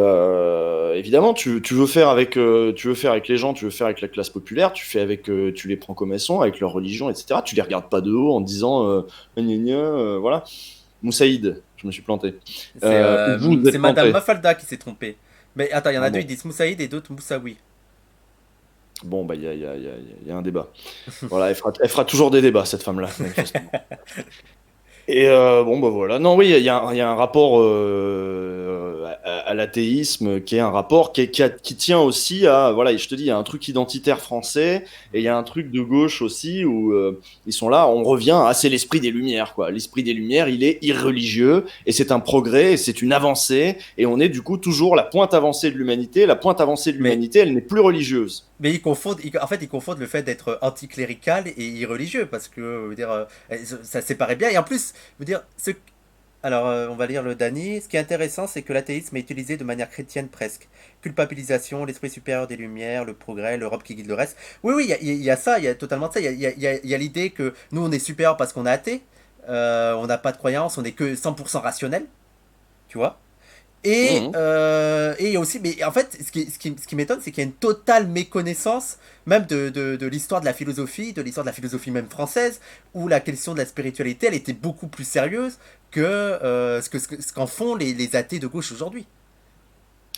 évidemment, tu veux faire avec les gens, tu veux faire avec la classe populaire, tu les prends comme elles sont, avec leur religion, etc. Tu les regardes pas de haut en disant voilà. Moussaïd, je me suis planté. C'est Madame Mafalda qui s'est trompée. Mais attends, il y en a deux, ils disent Moussaïd et d'autres Moussaoui. Bon, bah, il y a un débat. Voilà, elle fera toujours des débats, cette femme-là. Et bon, bah voilà. Non, oui, il y a un rapport à l'athéisme qui est un rapport qui tient aussi à. Voilà, je te dis, il y a un truc identitaire français et il y a un truc de gauche aussi où ils sont là, on revient c'est l'esprit des Lumières, quoi. L'esprit des Lumières, il est irreligieux et c'est un progrès et c'est une avancée et on est du coup toujours la pointe avancée de l'humanité. La pointe avancée de l'humanité, elle n'est plus religieuse. Mais ils confondent le fait d'être anticlérical et irreligieux parce que ça séparait bien. Et en plus, alors on va lire le Dany. Ce qui est intéressant, c'est que l'athéisme est utilisé de manière chrétienne presque. Culpabilisation, l'esprit supérieur des Lumières, le progrès, l'Europe qui guide le reste. Oui, il y a ça, il y a totalement ça. Il y a l'idée que nous on est supérieur parce qu'on est athée, on n'a pas de croyance, on est que 100% rationnel, tu vois. Et aussi, mais en fait, ce qui m'étonne, c'est qu'il y a une totale méconnaissance même de l'histoire de la philosophie même française, où la question de la spiritualité, elle était beaucoup plus sérieuse que ce qu'en font les athées de gauche aujourd'hui.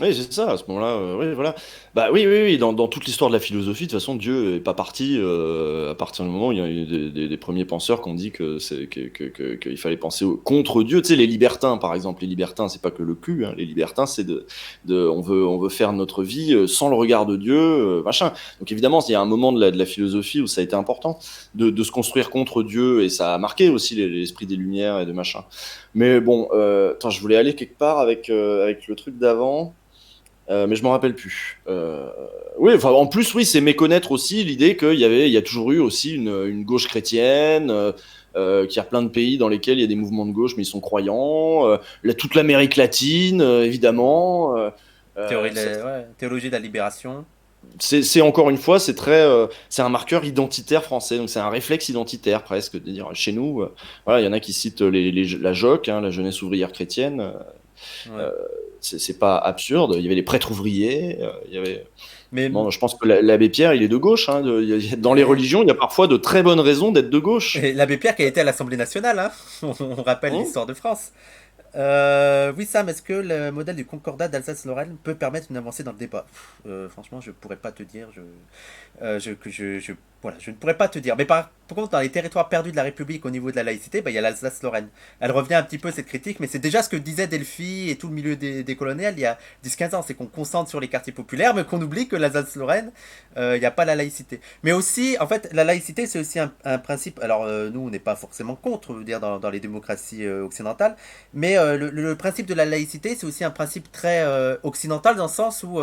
Oui, c'est ça, à ce moment-là, oui, voilà. Bah oui, dans toute l'histoire de la philosophie, de toute façon, Dieu est pas parti à partir du moment où il y a eu des premiers penseurs qui ont dit qu'il fallait penser contre Dieu. Tu sais, les libertins, par exemple, les libertins, c'est pas que le cul, hein, les libertins, c'est on veut faire notre vie sans le regard de Dieu, machin. Donc évidemment, il y a un moment de la philosophie où ça a été important de se construire contre Dieu, et ça a marqué aussi l'esprit des Lumières et de machin. Mais bon, attends, je voulais aller quelque part avec le truc d'avant. Mais je m'en rappelle plus. Oui, enfin, en plus, oui, c'est méconnaître aussi l'idée qu'il y a toujours eu aussi une gauche chrétienne, qu'il y a plein de pays dans lesquels il y a des mouvements de gauche, mais ils sont croyants. Toute l'Amérique latine, évidemment. Théologie de la libération. C'est encore une fois, c'est un marqueur identitaire français, donc c'est un réflexe identitaire presque, de dire chez nous, voilà, il y en a qui citent la JOC, hein, la jeunesse ouvrière chrétienne. C'est pas absurde. Il y avait les prêtres ouvriers. Bon, je pense que l'abbé Pierre, il est de gauche. Hein, dans les religions, il y a parfois de très bonnes raisons d'être de gauche. Et l'abbé Pierre qui a été à l'Assemblée nationale. Hein, on rappelle l'histoire de France. Oui, Sam, est-ce que le modèle du Concordat d'Alsace-Lorraine peut permettre une avancée dans le débat? Franchement, je pourrais pas te dire. Voilà, je ne pourrais pas te dire. Mais par contre, dans les territoires perdus de la République au niveau de la laïcité, bah, il y a l'Alsace-Lorraine. Elle revient un petit peu cette critique, mais c'est déjà ce que disait Delphi et tout le milieu des coloniales il y a 10-15 ans. C'est qu'on concentre sur les quartiers populaires, mais qu'on oublie que l'Alsace-Lorraine, il n'y a pas la laïcité. Mais aussi, en fait, la laïcité, c'est aussi un principe. Alors, nous, on n'est pas forcément contre, je veux dire, dans les démocraties occidentales. Mais le principe de la laïcité, c'est aussi un principe très occidental dans le sens où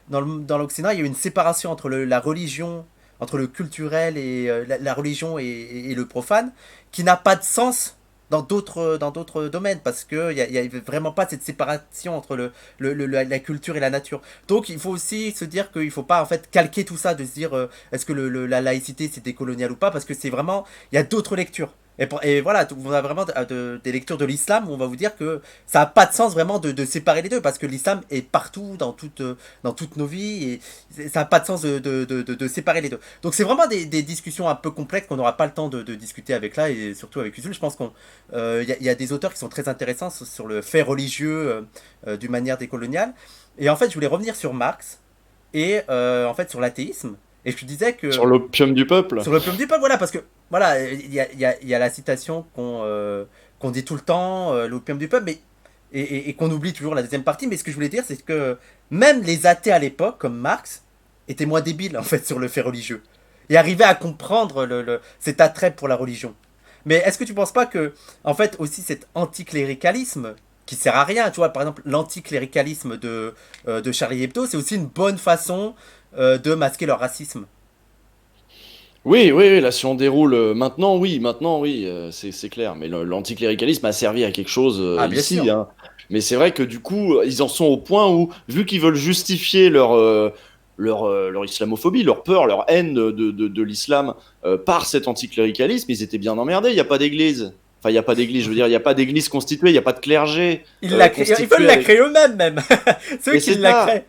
dans l'Occident, il y a une séparation entre la religion, entre le culturel et la religion et le profane, qui n'a pas de sens dans d'autres domaines, parce qu'il n'y a vraiment pas cette séparation entre la culture et la nature. Donc il faut aussi se dire qu'il ne faut pas en fait calquer tout ça, de se dire est-ce que la laïcité c'est décolonial ou pas, parce que c'est vraiment, il y a d'autres lectures. Et voilà, on a vraiment des lectures de l'islam où on va vous dire que ça n'a pas de sens vraiment de séparer les deux, parce que l'islam est partout dans toutes nos vies, et ça n'a pas de sens de séparer les deux. Donc c'est vraiment des discussions un peu complexes qu'on n'aura pas le temps de discuter avec là, et surtout avec Usul. Je pense qu'il y a des auteurs qui sont très intéressants sur le fait religieux d'une manière décoloniale. Et en fait, je voulais revenir sur Marx et en fait sur l'athéisme. Et je te disais que... Sur l'opium du peuple. Sur l'opium du peuple, voilà, parce que voilà, il y a la citation qu'on dit tout le temps, l'opium du peuple, mais, et qu'on oublie toujours la deuxième partie. Mais ce que je voulais dire, c'est que même les athées à l'époque, comme Marx, étaient moins débiles en fait sur le fait religieux et arrivaient à comprendre cet attrait pour la religion. Mais est-ce que tu penses pas que, en fait, aussi cet anticléricalisme qui sert à rien, tu vois, par exemple, l'anticléricalisme de Charlie Hebdo, c'est aussi une bonne façon de masquer leur racisme? Oui, oui, oui, là, si on déroule maintenant, oui, c'est clair. Mais l'anticléricalisme a servi à quelque chose Ah, bien ici, sûr. hein. Mais c'est vrai que du coup, ils en sont au point où, vu qu'ils veulent justifier leur islamophobie, leur peur, leur haine de l'islam par cet anticléricalisme, ils étaient bien emmerdés. Il n'y a pas d'église. Enfin, il n'y a pas d'église, je veux dire, il n'y a pas d'église constituée, il n'y a pas de clergé Ils veulent constitué la avec. créer eux-mêmes même. C'est eux Mais qui c'est la ça. créent.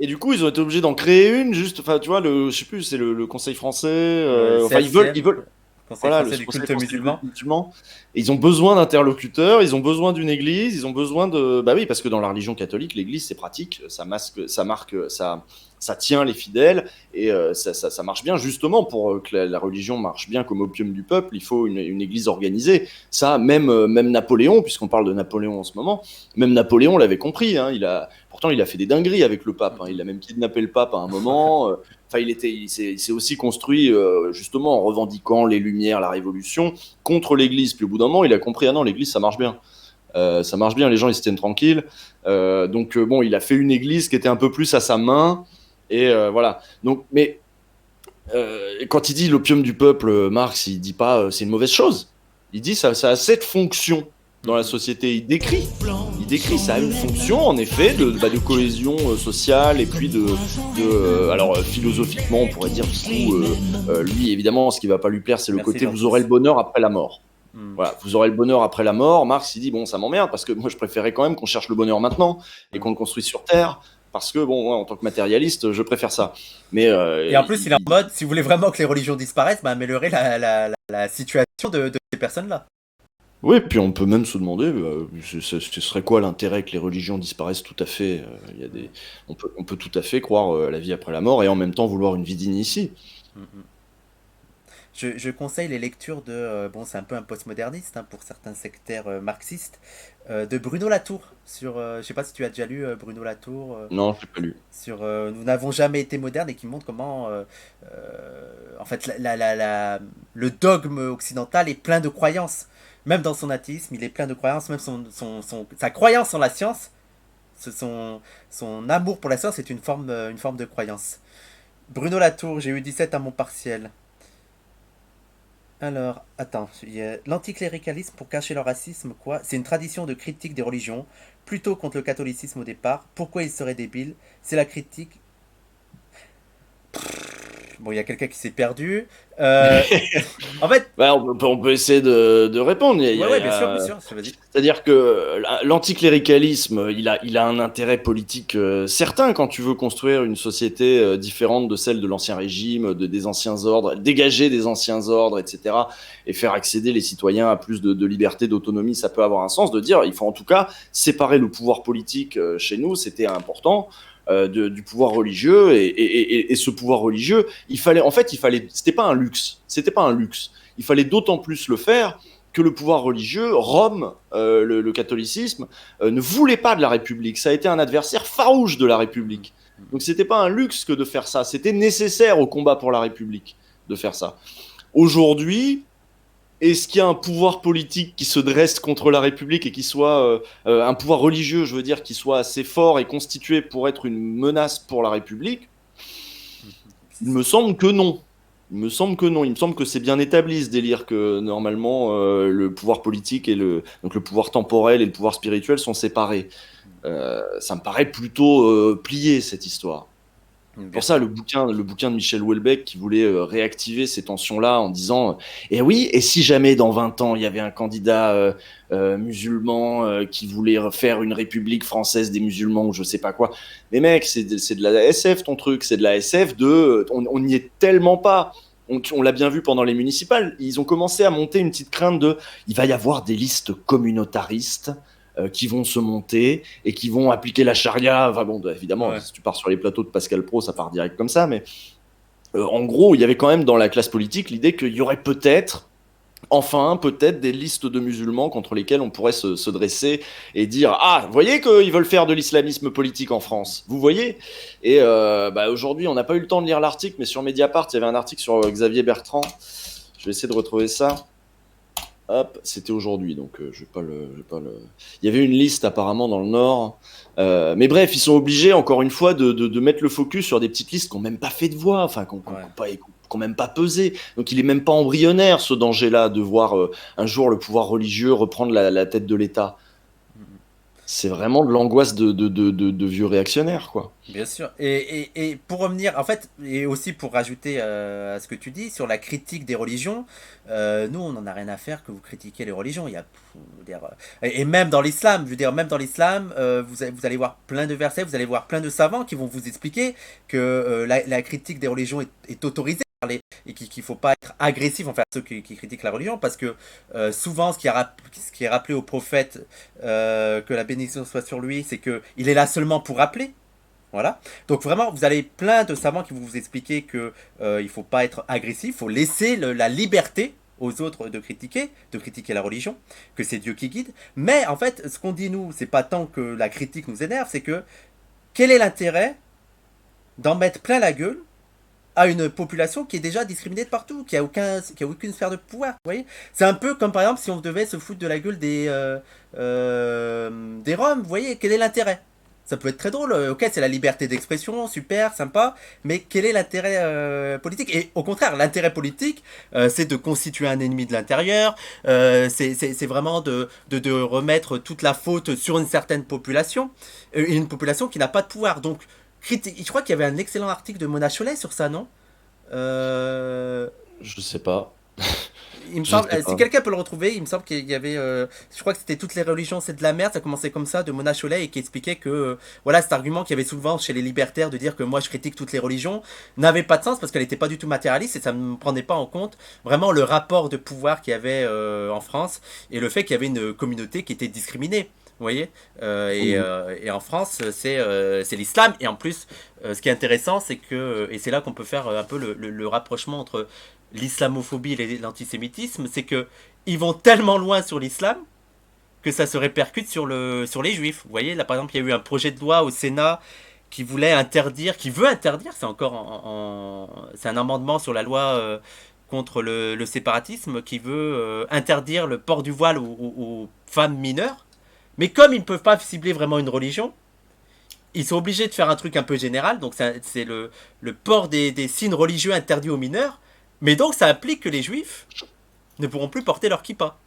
Et du coup, ils ont été obligés d'en créer une, juste, enfin, tu vois, je sais plus, c'est le Conseil français, Le enfin, ils CFCM, veulent, Conseil voilà, le français du Conseil culte français du musulman. culte musulman. Et ils ont besoin d'interlocuteurs, ils ont besoin d'une église, ils ont besoin de, bah oui, parce que dans la religion catholique, l'église c'est pratique, ça masque, ça marque, ça tient les fidèles et ça marche bien justement pour que la religion marche bien comme opium du peuple. Il faut une église organisée. Ça, même Napoléon, puisqu'on parle de Napoléon en ce moment, même Napoléon l'avait compris. Hein, pourtant il a fait des dingueries avec le pape. Hein, il a même kidnappé le pape à un moment. Enfin, il s'est aussi construit justement en revendiquant les Lumières, la Révolution contre l'Église. Puis au bout d'un moment, il a compris, ah non, l'Église, ça marche bien. Ça marche bien, les gens, ils se tiennent tranquilles. Donc bon, il a fait une Église qui était un peu plus à sa main. Et voilà. Donc, mais quand il dit l'opium du peuple, Marx, il dit pas c'est une mauvaise chose. Il dit ça a cette fonction dans la société. Il décrit ça a une fonction en effet de cohésion sociale et puis alors philosophiquement on pourrait dire du coup lui évidemment ce qui va pas lui plaire c'est le Merci, côté vous Jean-Fils. aurez le bonheur après la mort. Hmm. Voilà, vous aurez le bonheur après la mort. Marx il dit bon ça m'emmerde parce que moi je préférais quand même qu'on cherche le bonheur maintenant et qu'on le construise sur terre parce que bon ouais, en tant que matérialiste je préfère ça. Mais Et en plus, il est en mode, si vous voulez vraiment que les religions disparaissent, bah, améliorer la situation de ces personnes-là. oui, puis on peut même se demander, ce serait quoi l'intérêt que les religions disparaissent tout à fait. On peut tout à fait croire à la vie après la mort et en même temps vouloir une vie digne ici. Hmm, hmm. Je conseille les lectures bon, c'est un peu un postmoderniste hein, pour certains sectaires marxistes, de Bruno Latour. Je sais pas si tu as déjà lu Bruno Latour, Non, je l'ai pas lu. sur Nous n'avons jamais été modernes, et qui montre comment, en fait, le dogme occidental est plein de croyances. Même dans son athéisme, il est plein de croyances, même sa croyance en la science, son amour pour la science est une forme de croyance. Bruno Latour, j'ai eu 17 à mon partiel. Alors, attends, il y a l'anticléricalisme pour cacher leur racisme, quoi. C'est une tradition de critique des religions, plutôt contre le catholicisme au départ. Pourquoi ils seraient débiles? C'est la critique. Bon, il y a quelqu'un qui s'est perdu. Euh, En fait, Bah, on peut essayer de répondre. ouais, bien sûr, vas-y. C'est-à-dire que l'anticléricalisme, il a un intérêt politique certain quand tu veux construire une société différente de celle de l'Ancien Régime, des anciens ordres, dégager des anciens ordres, etc., et faire accéder les citoyens à plus de liberté, d'autonomie. Ça peut avoir un sens de dire, il faut en tout cas séparer le pouvoir politique chez nous, c'était important. Du pouvoir religieux et ce pouvoir religieux, c'était pas un luxe, il fallait d'autant plus le faire que le pouvoir religieux, Rome, le catholicisme, ne voulait pas de la République. Ça a été un adversaire farouche de la République. Donc c'était pas un luxe que de faire ça, c'était nécessaire au combat pour la République de faire ça. Aujourd'hui, est-ce qu'il y a un pouvoir politique qui se dresse contre la République et qui soit un pouvoir religieux, je veux dire, qui soit assez fort et constitué pour être une menace pour la République? Il me semble que non. Il me semble que c'est bien établi ce délire que normalement le pouvoir politique et donc le pouvoir temporel et le pouvoir spirituel sont séparés. Ça me paraît plutôt plié cette histoire. Pour ça, le bouquin de Michel Houellebecq qui voulait réactiver ces tensions-là en disant eh oui, et si jamais dans 20 ans, il y avait un candidat musulman qui voulait faire une république française des musulmans ou je sais pas quoi. Mais mec, c'est de la SF ton truc, c'est de la SF on n'y est tellement pas. On l'a bien vu pendant les municipales, ils ont commencé à monter une petite crainte il va y avoir des listes communautaristes qui vont se monter et qui vont appliquer la charia. Enfin bon, évidemment, si tu pars sur les plateaux de Pascal Praud, ça part direct comme ça, mais en gros, il y avait quand même dans la classe politique l'idée qu'il y aurait peut-être des listes de musulmans contre lesquels on pourrait se dresser et dire ah, vous voyez qu'ils veulent faire de l'islamisme politique en France, vous voyez. Et aujourd'hui, on n'a pas eu le temps de lire l'article, mais sur Mediapart, il y avait un article sur Xavier Bertrand. Je vais essayer de retrouver ça. Hop, c'était aujourd'hui, donc je vais pas le. Il y avait une liste apparemment dans le Nord, mais bref, ils sont obligés encore une fois de mettre le focus sur des petites listes qui n'ont même pas fait de voix, enfin qui n'ont même pas pesé. Donc il est même pas embryonnaire ce danger-là de voir un jour le pouvoir religieux reprendre la tête de l'État. C'est vraiment de l'angoisse de vieux réactionnaires, quoi. Bien sûr. Et pour revenir, en fait, et aussi pour rajouter à ce que tu dis sur la critique des religions, nous, on n'en a rien à faire que vous critiquiez les religions. Il y a, et même dans l'islam, je veux dire, vous allez voir plein de versets, vous allez voir plein de savants qui vont vous expliquer que la critique des religions est autorisée. Et qu'il ne faut pas être agressif envers ceux qui critiquent la religion, parce que souvent ce qui est rappelé au prophète, que la bénédiction soit sur lui, c'est qu'il est là seulement pour rappeler. Voilà. Donc vraiment, vous avez plein de savants qui vont vous expliquer que il ne faut pas être agressif, il faut laisser la liberté aux autres de critiquer la religion, que c'est Dieu qui guide. Mais en fait, ce qu'on dit nous, c'est pas tant que la critique nous énerve, c'est que quel est l'intérêt d'en mettre plein la gueule à une population qui est déjà discriminée de partout, qui a aucune sphère de pouvoir, vous voyez. C'est un peu comme par exemple si on devait se foutre de la gueule des Roms, vous voyez, quel est l'intérêt? Ça peut être très drôle, ok, c'est la liberté d'expression, super, sympa, mais quel est l'intérêt politique? Et au contraire, l'intérêt politique, c'est de constituer un ennemi de l'intérieur, c'est vraiment de remettre toute la faute sur une certaine population, une population qui n'a pas de pouvoir. Donc, je crois qu'il y avait un excellent article de Mona Chollet sur ça, non? Je sais pas. Il me semble, si quelqu'un peut le retrouver, il me semble qu'il y avait, je crois que c'était toutes les religions, c'est de la merde, ça commençait comme ça, de Mona Chollet, et qui expliquait que, voilà, cet argument qu'il y avait souvent chez les libertaires de dire que moi je critique toutes les religions, n'avait pas de sens parce qu'elle n'était pas du tout matérialiste et ça ne prenait pas en compte vraiment le rapport de pouvoir qu'il y avait en France et le fait qu'il y avait une communauté qui était discriminée. Vous voyez, et en France, c'est l'islam. Et en plus, ce qui est intéressant, c'est que, et c'est là qu'on peut faire un peu le rapprochement entre l'islamophobie et l'antisémitisme, c'est que ils vont tellement loin sur l'islam que ça se répercute sur les juifs. Vous voyez, là par exemple, il y a eu un projet de loi au Sénat qui veut interdire, c'est encore c'est un amendement sur la loi contre le séparatisme qui veut interdire le port du voile aux femmes mineures. Mais comme ils ne peuvent pas cibler vraiment une religion, ils sont obligés de faire un truc un peu général. Donc c'est le port des signes religieux interdits aux mineurs. Mais donc ça implique que les juifs ne pourront plus porter leur kippa.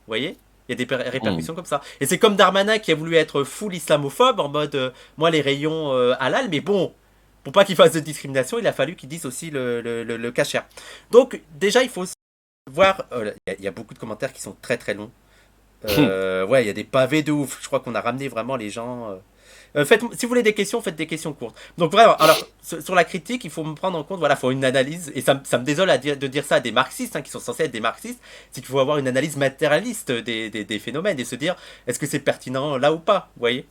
Vous voyez ? Il y a des répercussions comme ça. Et c'est comme Darmanin qui a voulu être full islamophobe, en mode, moi les rayons halal, mais bon, pour pas qu'ils fassent de discrimination, il a fallu qu'ils disent aussi le kasher. Donc déjà, il faut voir, il y a beaucoup de commentaires qui sont très très longs. Ouais, il y a des pavés de ouf. Je crois qu'on a ramené vraiment les gens. Si vous voulez des questions, faites des questions courtes. Donc vraiment, alors sur la critique, il faut me prendre en compte, voilà, il faut une analyse, et ça me désole de dire ça à des marxistes, qui sont censés être des marxistes, c'est qu'il faut avoir une analyse matérialiste des phénomènes et se dire, est-ce que c'est pertinent là ou pas, vous voyez?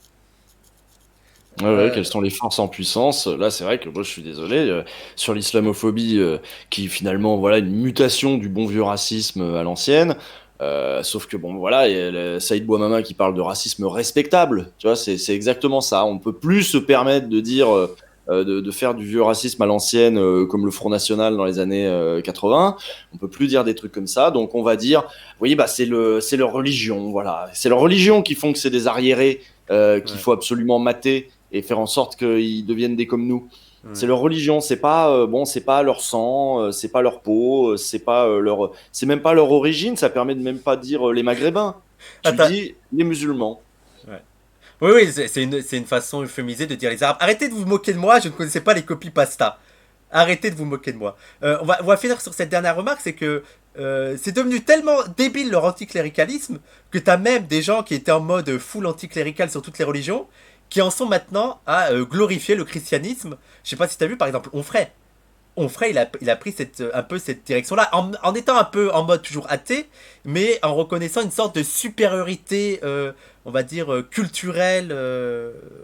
Ouais, quelles sont les forces en puissance? Là, c'est vrai que moi, je suis désolé, sur l'islamophobie, qui finalement, voilà, une mutation du bon vieux racisme à l'ancienne. Sauf que bon, voilà, il y a Saïd Bouamama qui parle de racisme respectable. Tu vois, c'est exactement ça. On peut plus se permettre de dire, de faire du vieux racisme à l'ancienne, comme le Front National dans les années 80. On peut plus dire des trucs comme ça. Donc, on va dire, oui, bah, c'est leur religion, voilà. C'est leur religion qui font que c'est des arriérés, qu'il faut absolument mater et faire en sorte qu'ils deviennent des comme nous. C'est leur religion, c'est pas c'est pas leur sang, c'est pas leur peau, c'est même pas leur origine. Ça permet de même pas dire les Maghrébins. Tu dis les musulmans. Ouais. Oui, c'est une façon euphémisée de dire les Arabes. Arrêtez de vous moquer de moi, je ne connaissais pas les copies pasta. Arrêtez de vous moquer de moi. On va finir sur cette dernière remarque, c'est que c'est devenu tellement débile leur anticléricalisme que t'as même des gens qui étaient en mode full anticlérical sur toutes les religions qui en sont maintenant à glorifier le christianisme. Je sais pas si t'as vu par exemple Onfray. Onfray, il a pris un peu cette direction-là, en étant un peu en mode toujours athée, mais en reconnaissant une sorte de supériorité, on va dire, culturelle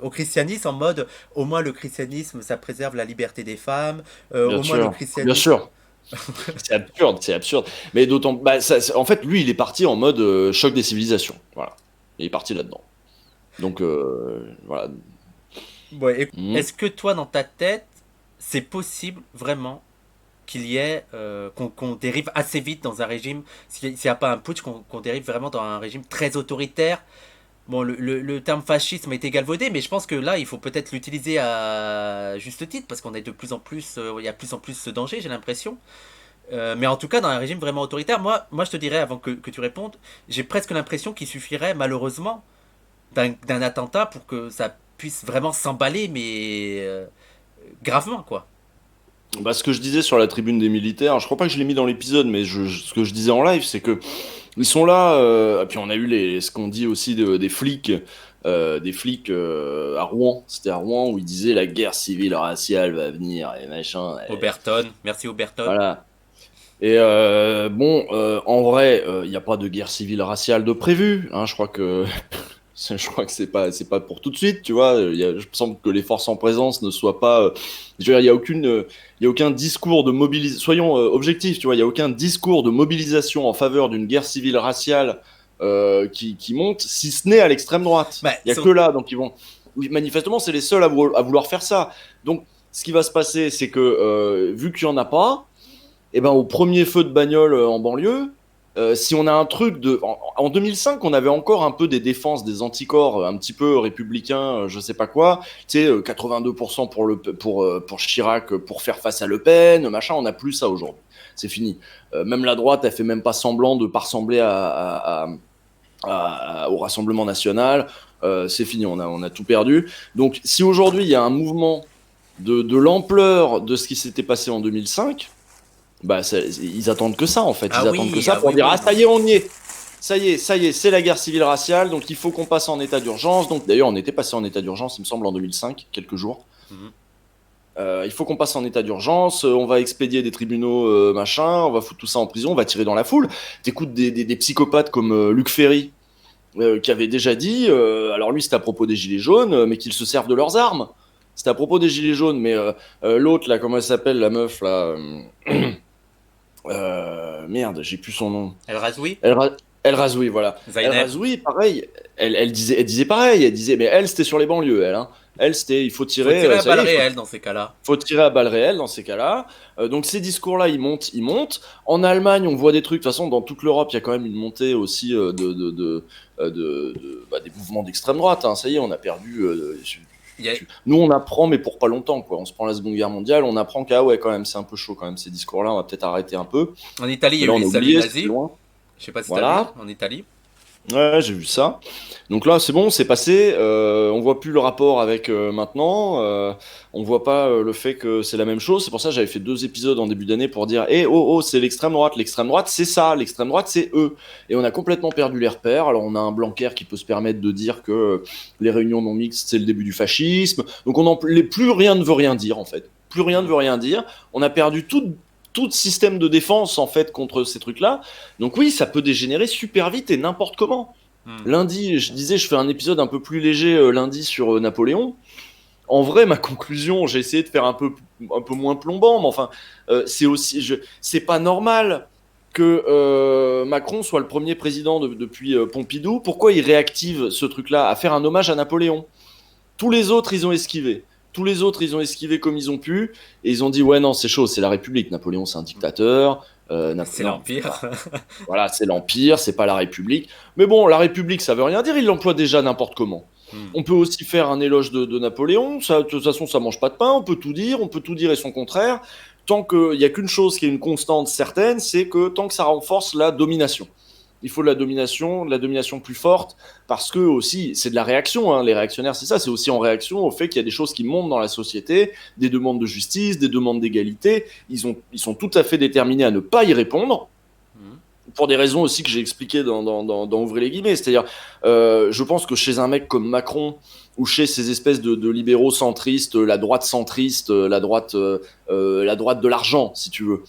au christianisme, en mode, au moins le christianisme, ça préserve la liberté des femmes, au moins le christianisme... Bien sûr. C'est absurde. Mais d'autant... en fait, lui, il est parti en mode choc des civilisations. Voilà. Il est parti là-dedans. Donc, voilà. Ouais, est-ce que toi, dans ta tête, c'est possible vraiment qu'il y ait qu'on dérive assez vite dans un régime, s'il n'y a pas un putsch, qu'on dérive vraiment dans un régime très autoritaire? Bon, le terme fascisme est galvaudé, mais je pense que là, il faut peut-être l'utiliser à juste titre, parce qu'on est de plus en plus, il y a de plus en plus ce danger, j'ai l'impression. Mais en tout cas, dans un régime vraiment autoritaire, moi je te dirais, avant que tu répondes, j'ai presque l'impression qu'il suffirait, malheureusement, d'un attentat pour que ça puisse vraiment s'emballer, mais gravement, quoi. Bah, ce que je disais sur la tribune des militaires, je crois pas que je l'ai mis dans l'épisode, mais ce que je disais en live, c'est que ils sont là, et puis on a eu ce qu'on dit aussi des flics, à Rouen. C'était à Rouen où ils disaient la guerre civile raciale va venir et machin. Oberton, merci Oberton. Voilà. Et en vrai, il n'y a pas de guerre civile raciale de prévu. Hein, je crois que c'est pas pour tout de suite, tu vois. Je me semble que les forces en présence ne soient pas. Je veux dire, il y a aucun discours de mobilisation. Soyons objectifs, tu vois. Il y a aucun discours de mobilisation en faveur d'une guerre civile raciale qui monte, si ce n'est à l'extrême droite. Il y a que là, donc ils vont. Oui, manifestement, c'est les seuls à vouloir faire ça. Donc, ce qui va se passer, c'est que vu qu'il y en a pas, et ben au premier feu de bagnole en banlieue. Si on a un truc en 2005, on avait encore un peu des défenses, des anticorps un petit peu républicains, je sais pas quoi. Tu sais, 82% pour Chirac pour faire face à Le Pen, machin. On n'a plus ça aujourd'hui. C'est fini. Même la droite, elle fait même pas semblant de pas ressembler au Rassemblement national. C'est fini. On a tout perdu. Donc, si aujourd'hui il y a un mouvement de l'ampleur de ce qui s'était passé en 2005. Bah, ils attendent que ça en fait. Ils attendent que ça pour dire ça y est, on y est. Ça y est, c'est la guerre civile raciale. Donc il faut qu'on passe en état d'urgence. Donc d'ailleurs, on était passé en état d'urgence, il me semble, en 2005, quelques jours. Il faut qu'on passe en état d'urgence. On va expédier des tribunaux, machin. On va foutre tout ça en prison. On va tirer dans la foule. T'écoutes des psychopathes comme Luc Ferry, qui avait déjà dit. Alors lui, c'était à propos des gilets jaunes, mais qu'ils se servent de leurs armes. C'était à propos des gilets jaunes, mais l'autre là, comment elle s'appelle, la meuf là. Merde, j'ai plus son nom. El Razoui. El Razoui, voilà. El Razoui, pareil. Elle disait pareil. Elle disait, mais elle, c'était sur les banlieues, elle. Hein. Elle, c'était, il faut tirer. Faut tirer à balles réelles dans ces cas-là. Faut tirer à balles réelles dans ces cas-là. Donc ces discours-là, ils montent. En Allemagne, on voit des trucs. De toute façon, dans toute l'Europe, il y a quand même une montée aussi des mouvements d'extrême droite. Hein. Ça y est, on a perdu. Nous, on apprend, mais pour pas longtemps, quoi. On se prend la Seconde Guerre mondiale, on apprend quand même, c'est un peu chaud, quand même, ces discours-là. On va peut-être arrêter un peu. En Italie, il y a eu les saluts nazis. Je sais pas si t'as vu, en Italie. Ouais, j'ai vu ça. Donc là, c'est bon, c'est passé. On voit plus le rapport avec maintenant. On voit pas le fait que c'est la même chose. C'est pour ça que j'avais fait 2 épisodes en début d'année pour dire, oh, c'est l'extrême droite. L'extrême droite, c'est ça. L'extrême droite, c'est eux. Et on a complètement perdu les repères. Alors on a un Blanquer qui peut se permettre de dire que les réunions non mixtes, c'est le début du fascisme. Donc plus rien ne veut rien dire en fait. Plus rien ne veut rien dire. On a perdu tout système de défense en fait contre ces trucs-là. Donc oui, ça peut dégénérer super vite et n'importe comment. Lundi, je disais, je fais un épisode un peu plus léger lundi sur Napoléon. En vrai, ma conclusion, j'ai essayé de faire un peu moins plombant, mais enfin, c'est pas normal que Macron soit le premier président depuis Pompidou. Pourquoi il réactive ce truc-là à faire un hommage à Napoléon? Tous les autres, ils ont esquivé. Tous les autres, ils ont esquivé comme ils ont pu, et ils ont dit ouais non c'est chaud, c'est la République. Napoléon c'est un dictateur. C'est l'Empire. Voilà, c'est l'Empire, c'est pas la République. Mais bon, la République, ça veut rien dire, il l'emploie déjà n'importe comment. On peut aussi faire un éloge de Napoléon, ça, de toute façon ça mange pas de pain, on peut tout dire et son contraire. Tant qu'il y a qu'une chose qui est une constante certaine, c'est que tant que ça renforce la domination. Il faut de la domination plus forte, parce que aussi, c'est de la réaction, hein. Les réactionnaires, c'est ça, c'est aussi en réaction au fait qu'il y a des choses qui montent dans la société, des demandes de justice, des demandes d'égalité, ils sont tout à fait déterminés à ne pas y répondre, pour des raisons aussi que j'ai expliquées dans Ouvrez les guillemets, c'est-à-dire, je pense que chez un mec comme Macron, ou chez ces espèces de libéraux centristes, la droite centriste, la droite de l'argent, si tu veux,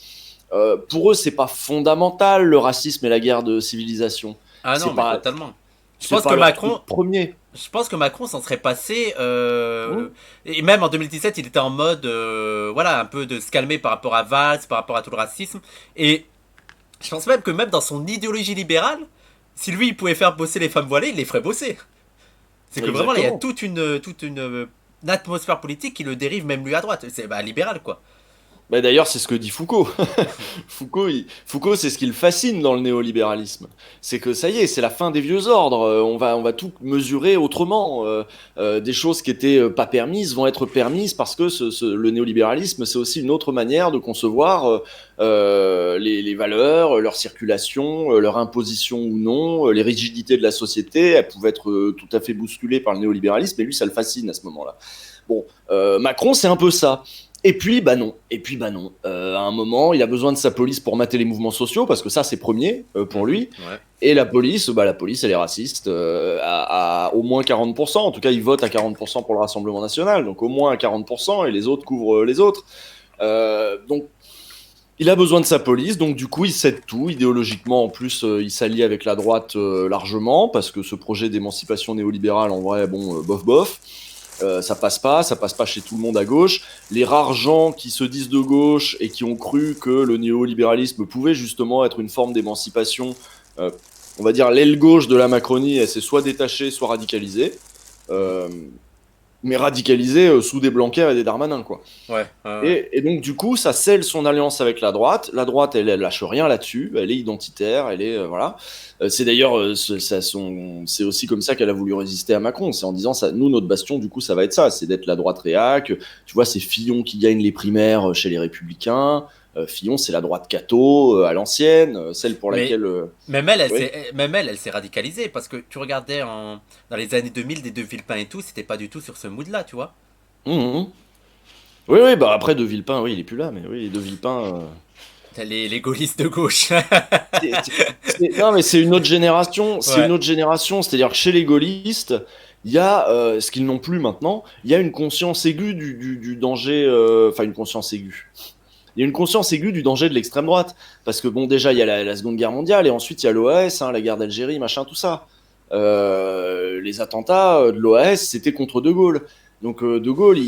pour eux, c'est pas fondamental le racisme et la guerre de civilisation. Ah non, c'est mais pas, totalement. Je c'est pense pas que leur Macron, truc premier. je pense que Macron s'en serait passé. Et même en 2017, il était en mode, voilà, un peu de se calmer par rapport à Valls, par rapport à tout le racisme. Et je pense même que même dans son idéologie libérale, si lui, il pouvait faire bosser les femmes voilées, il les ferait bosser. C'est que vraiment, là, il y a toute une atmosphère politique qui le dérive même lui à droite. C'est libéral, quoi. Bah d'ailleurs, c'est ce que dit Foucault. Foucault, c'est ce qui le fascine dans le néolibéralisme. C'est que ça y est, c'est la fin des vieux ordres. On va tout mesurer autrement. Des choses qui étaient pas permises vont être permises parce que le néolibéralisme, c'est aussi une autre manière de concevoir les valeurs, leur circulation, leur imposition ou non, les rigidités de la société. Elles pouvaient être tout à fait bousculées par le néolibéralisme, et lui, ça le fascine à ce moment-là. Bon, Macron, c'est un peu ça. Et puis, bah non. À un moment, il a besoin de sa police pour mater les mouvements sociaux, parce que ça, c'est premier pour lui. Ouais. Et la police, elle est raciste à au moins 40%. En tout cas, il vote à 40% pour le Rassemblement national, donc au moins à 40%, et les autres couvrent les autres. Donc, il a besoin de sa police, donc du coup, il cède tout. Idéologiquement, en plus, il s'allie avec la droite largement, parce que ce projet d'émancipation néolibérale, en vrai, bon, bof. Ça passe pas chez tout le monde à gauche. Les rares gens qui se disent de gauche et qui ont cru que le néolibéralisme pouvait justement être une forme d'émancipation, on va dire l'aile gauche de la Macronie, elle s'est soit détachée, soit radicalisée. Mais radicalisée sous des Blanquer et des Darmanin, quoi. Ouais. Et donc, du coup, ça scelle son alliance avec la droite. La droite, elle lâche rien là-dessus. Elle est identitaire, elle est... voilà. C'est d'ailleurs... c'est aussi comme ça qu'elle a voulu résister à Macron. C'est en disant, ça, nous, notre bastion, du coup, ça va être ça. C'est d'être la droite réac. Tu vois, c'est Fillon qui gagne les primaires chez les Républicains. Fillon, c'est la droite catho, à l'ancienne, celle pour laquelle... Même elle s'est radicalisée, parce que tu regardais dans les années 2000, des De Villepin et tout, c'était pas du tout sur ce mood-là, tu vois. Oui, bah après De Villepin, oui, il est plus là, mais oui, De Villepin... Les gaullistes de gauche. Non, mais c'est une autre génération. C'est Ouais. une autre génération. C'est-à-dire que chez les gaullistes, il y a, ce qu'ils n'ont plus maintenant, il y a une conscience aiguë du danger. Enfin, une conscience aiguë. Il y a une conscience aiguë du danger de l'extrême droite. Parce que, bon, déjà, il y a la Seconde Guerre mondiale, et ensuite, il y a l'OAS, la guerre d'Algérie, machin, tout ça. Les attentats de l'OAS, c'était contre De Gaulle. Donc, De Gaulle,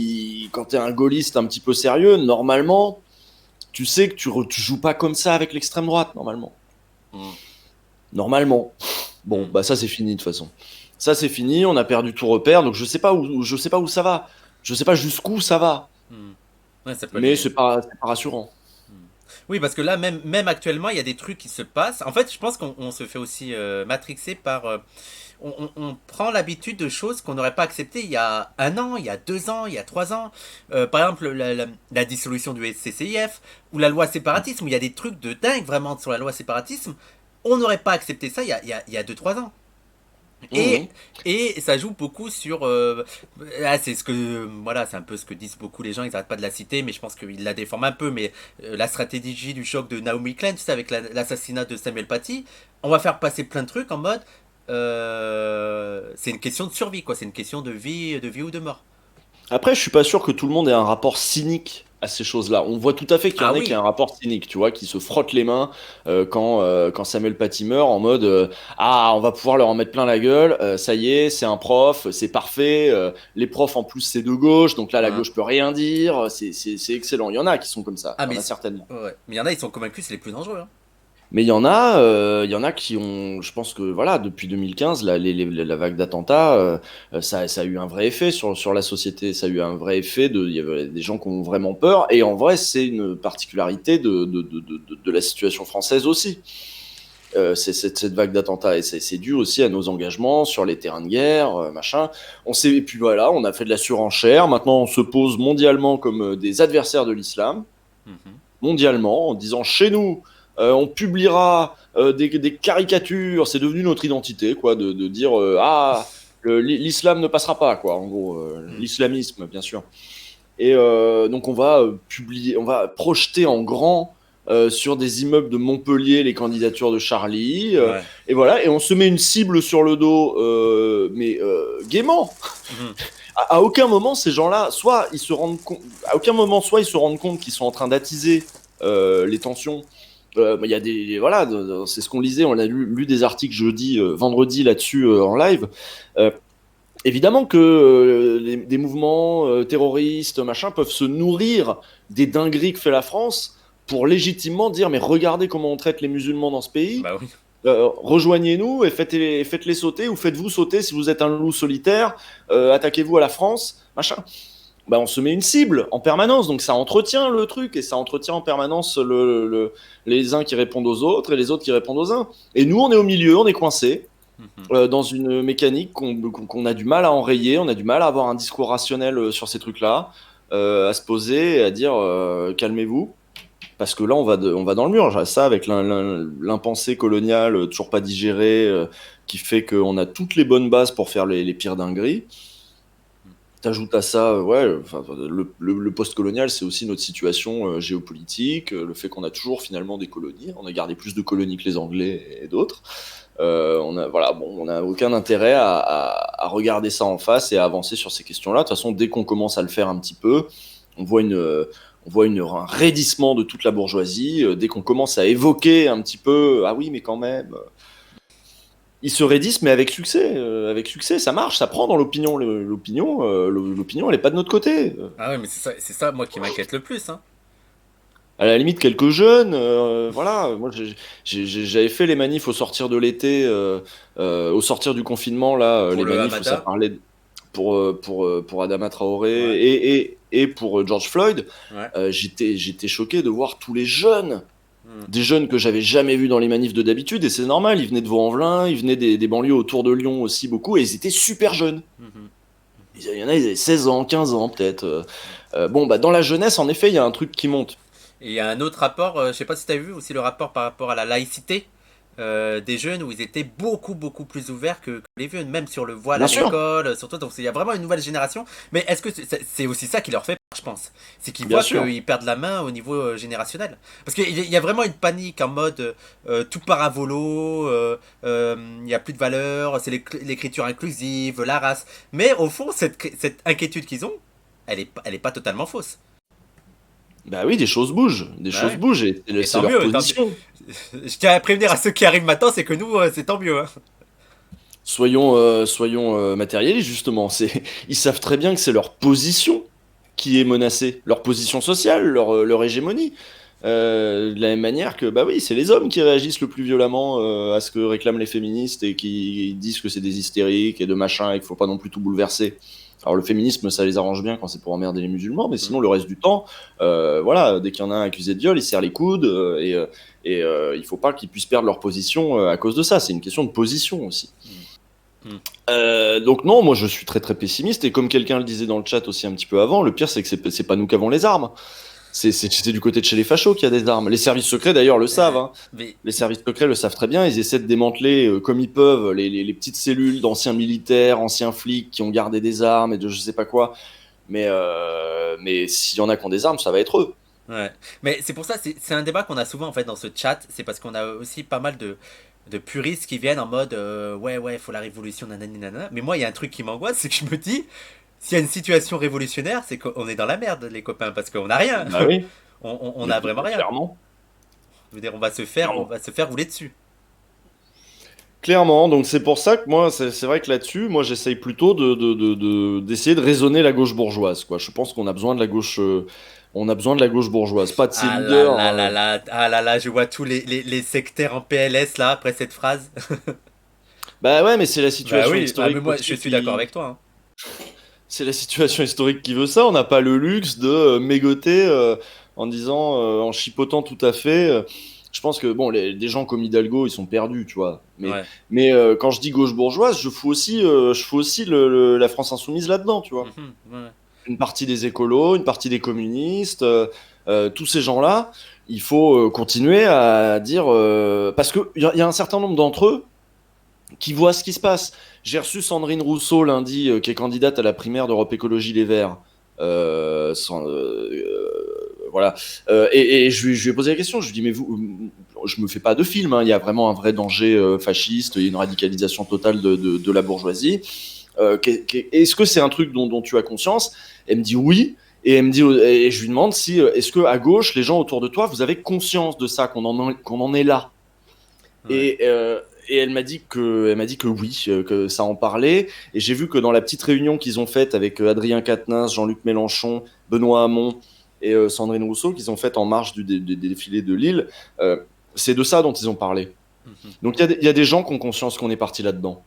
quand t'es un gaulliste un petit peu sérieux, normalement, tu sais que tu joues pas comme ça avec l'extrême droite, normalement. Normalement. Bon, bah ça, c'est fini, de toute façon. Ça, c'est fini, on a perdu tout repère, donc je sais pas où ça va. Je sais pas jusqu'où ça va. Ouais, ça peut Mais aller. c'est pas rassurant. Oui, parce que là, même actuellement, il y a des trucs qui se passent. En fait, je pense qu'on se fait aussi matrixer par... on prend l'habitude de choses qu'on n'aurait pas acceptées il y a 1 an, il y a 2 ans, il y a 3 ans. Par exemple, la dissolution du CCIF, ou la loi séparatisme, où il y a des trucs de dingue vraiment sur la loi séparatisme. On n'aurait pas accepté ça il y a 2-3 ans. Et, et ça joue beaucoup sur. C'est ce que. Voilà, c'est un peu ce que disent beaucoup les gens, ils n'arrêtent pas de la citer, mais je pense qu'ils la déforment un peu. Mais la stratégie du choc de Naomi Klein, tu sais, avec l'assassinat de Samuel Paty, on va faire passer plein de trucs en mode. C'est une question de survie, quoi. C'est une question de vie ou de mort. Après, je suis pas sûr que tout le monde ait un rapport cynique à ces choses-là. On voit tout à fait qu'il y en a qui a un rapport cynique, tu vois, qui se frottent les mains quand Samuel Paty meurt en mode ah, on va pouvoir leur en mettre plein la gueule, ça y est, c'est un prof, c'est parfait, les profs en plus c'est de gauche, donc là la gauche peut rien dire, c'est excellent. Il y en a qui sont comme ça, il y en a certainement. Ouais. Mais il y en a, ils sont convaincus, c'est les plus dangereux. Hein. Mais il y en a qui ont, je pense que voilà, depuis 2015, la vague d'attentats, ça a eu un vrai effet sur la société. Ça a eu un vrai effet il y avait des gens qui ont vraiment peur. Et en vrai, c'est une particularité de la situation française aussi. C'est cette vague d'attentats et c'est dû aussi à nos engagements sur les terrains de guerre, machin. Et puis voilà, on a fait de la surenchère. Maintenant, on se pose mondialement comme des adversaires de l'islam, mondialement, en disant chez nous. On publiera des caricatures, c'est devenu notre identité, quoi, de dire l'islam ne passera pas, quoi, en gros, l'islamisme, bien sûr. Et donc on va projeter en grand sur des immeubles de Montpellier les candidatures de Charlie, et voilà, et on se met une cible sur le dos, mais gaiement. À aucun moment ces gens-là, soit ils se rendent compte qu'ils sont en train d'attiser les tensions. Il y a voilà, c'est ce qu'on lisait, on a lu des articles vendredi là-dessus en live. Évidemment que des mouvements terroristes, machin, peuvent se nourrir des dingueries que fait la France pour légitimement dire mais regardez comment on traite les musulmans dans ce pays. Bah oui. Rejoignez-nous et faites-les sauter ou faites-vous sauter si vous êtes un loup solitaire. Attaquez-vous à la France, machin. Bah, on se met une cible en permanence, donc ça entretient le truc et ça entretient en permanence les uns qui répondent aux autres et les autres qui répondent aux uns. Et nous, on est au milieu, on est coincés dans une mécanique qu'on a du mal à enrayer, on a du mal à avoir un discours rationnel sur ces trucs-là, à se poser et à dire calmez-vous, parce que là, on va dans le mur. Ça, avec l'impensé colonial toujours pas digéré, qui fait qu'on a toutes les bonnes bases pour faire les pires dingueries. T'ajoutes à ça, le post-colonial, c'est aussi notre situation géopolitique, le fait qu'on a toujours finalement des colonies, on a gardé plus de colonies que les Anglais et d'autres. On a aucun intérêt à regarder ça en face et à avancer sur ces questions-là. De toute façon, dès qu'on commence à le faire un petit peu, on voit un raidissement de toute la bourgeoisie. Dès qu'on commence à évoquer un petit peu, ah oui, mais quand même. Ils se raidissent, mais avec succès. Ça marche, ça prend dans l'opinion. L'opinion, elle est pas de notre côté. Ah ouais, mais c'est ça, moi, qui m'inquiète le plus. Hein. À la limite, quelques jeunes, voilà. Moi, j'avais fait les manifs au sortir de l'été, au sortir du confinement, là, les manifs où ça parlait pour Adama Traoré et pour George Floyd. Ouais. J'étais choqué de voir tous les jeunes. Des jeunes que j'avais jamais vus dans les manifs de d'habitude, et c'est normal, ils venaient de Vaux-en-Velin, ils venaient des banlieues autour de Lyon aussi beaucoup, et ils étaient super jeunes. Il y en a, ils avaient 16 ans, 15 ans peut-être. Dans la jeunesse, en effet, il y a un truc qui monte. Et il y a un autre rapport, je sais pas si tu as vu aussi le rapport par rapport à la laïcité des jeunes, où ils étaient beaucoup plus ouverts que les vieux, même sur le voile à l'école, surtout. Donc il y a vraiment une nouvelle génération. Mais est-ce que c'est aussi ça qui leur fait peur, je pense? C'est qu'ils voient qu'ils perdent la main au niveau générationnel. Parce qu'il y a vraiment une panique en mode tout part à volo, il n'y a plus de valeur, c'est l'écriture inclusive, la race. Mais au fond, cette inquiétude qu'ils ont, elle est pas totalement fausse. Bah oui, des choses bougent, et c'est leur position. Je tiens à prévenir à ceux qui arrivent maintenant, c'est que nous, c'est tant mieux. Hein. Soyons matérialistes, justement. Ils savent très bien que c'est leur position qui est menacée, leur position sociale, leur hégémonie. De la même manière que, bah oui, c'est les hommes qui réagissent le plus violemment à ce que réclament les féministes et qui disent que c'est des hystériques et de machin et qu'il faut pas non plus tout bouleverser. Alors le féminisme, ça les arrange bien quand c'est pour emmerder les musulmans, mais sinon le reste du temps, dès qu'il y en a un accusé de viol, ils serrent les coudes et il faut pas qu'ils puissent perdre leur position à cause de ça. C'est une question de position aussi. Donc non, moi je suis très très pessimiste, et comme quelqu'un le disait dans le chat aussi un petit peu avant, le pire c'est que c'est pas nous qui avons les armes. C'est du côté de chez les fachos qu'il y a des armes. Les services secrets, d'ailleurs, le savent. Hein. Mais Les services secrets le savent très bien. Ils essaient de démanteler, comme ils peuvent, les petites cellules d'anciens militaires, anciens flics qui ont gardé des armes et de je sais pas quoi. Mais s'il y en a qui ont des armes, ça va être eux. ouais. Mais c'est pour ça, c'est un débat qu'on a souvent en fait dans ce chat. C'est parce qu'on a aussi pas mal de puristes qui viennent en mode ouais, faut la révolution, nanani nanana. Mais moi, il y a un truc qui m'angoisse, c'est que je me dis, s'il y a une situation révolutionnaire, c'est qu'on est dans la merde, les copains, parce qu'on n'a rien. Bah oui. On a vraiment rien. Clairement. Je veux dire, on va se faire rouler dessus. Clairement, donc c'est pour ça que moi, c'est vrai que là-dessus, moi j'essaye plutôt d'essayer de raisonner la gauche bourgeoise, quoi. Je pense qu'on a besoin de la gauche, on a besoin de la gauche bourgeoise, pas de ces Ah leaders. là là, je vois tous les sectaires en PLS là après cette phrase. Bah ouais, mais c'est la Bah situation oui, historique. mais moi aussi je suis qui- d'accord avec toi. C'est la situation historique qui veut ça. On n'a pas le luxe de mégoter en disant, en chipotant tout à fait. Je pense que bon, des gens comme Hidalgo, ils sont perdus, tu vois. Ouais. Mais quand je dis gauche bourgeoise, je fous aussi la France insoumise là-dedans, tu vois. Ouais. Une partie des écolos, une partie des communistes, tous ces gens-là, il faut continuer à dire parce que il y a un certain nombre d'entre eux qui voient ce qui se passe. J'ai reçu Sandrine Rousseau lundi, qui est candidate à la primaire d'Europe Écologie Les Verts. Voilà. Et je lui ai posé la question. Je lui ai dit, mais vous, je me fais pas de film. Hein. Il y a vraiment un vrai danger fasciste. Il y a une radicalisation totale de la bourgeoisie. Est-ce que c'est un truc dont tu as conscience? Elle me dit oui. Et elle me dit, et je lui demande si, est-ce que à gauche, les gens autour de toi, vous avez conscience de ça, qu'on en est là? Ouais. Et elle m'a dit que oui, que ça en parlait. Et j'ai vu que dans la petite réunion qu'ils ont faite avec Adrien Quatennens, Jean-Luc Mélenchon, Benoît Hamon et Sandrine Rousseau, qu'ils ont fait en marge du défilé de Lille, c'est de ça dont ils ont parlé. Donc il y a des gens qui ont conscience qu'on est parti là-dedans.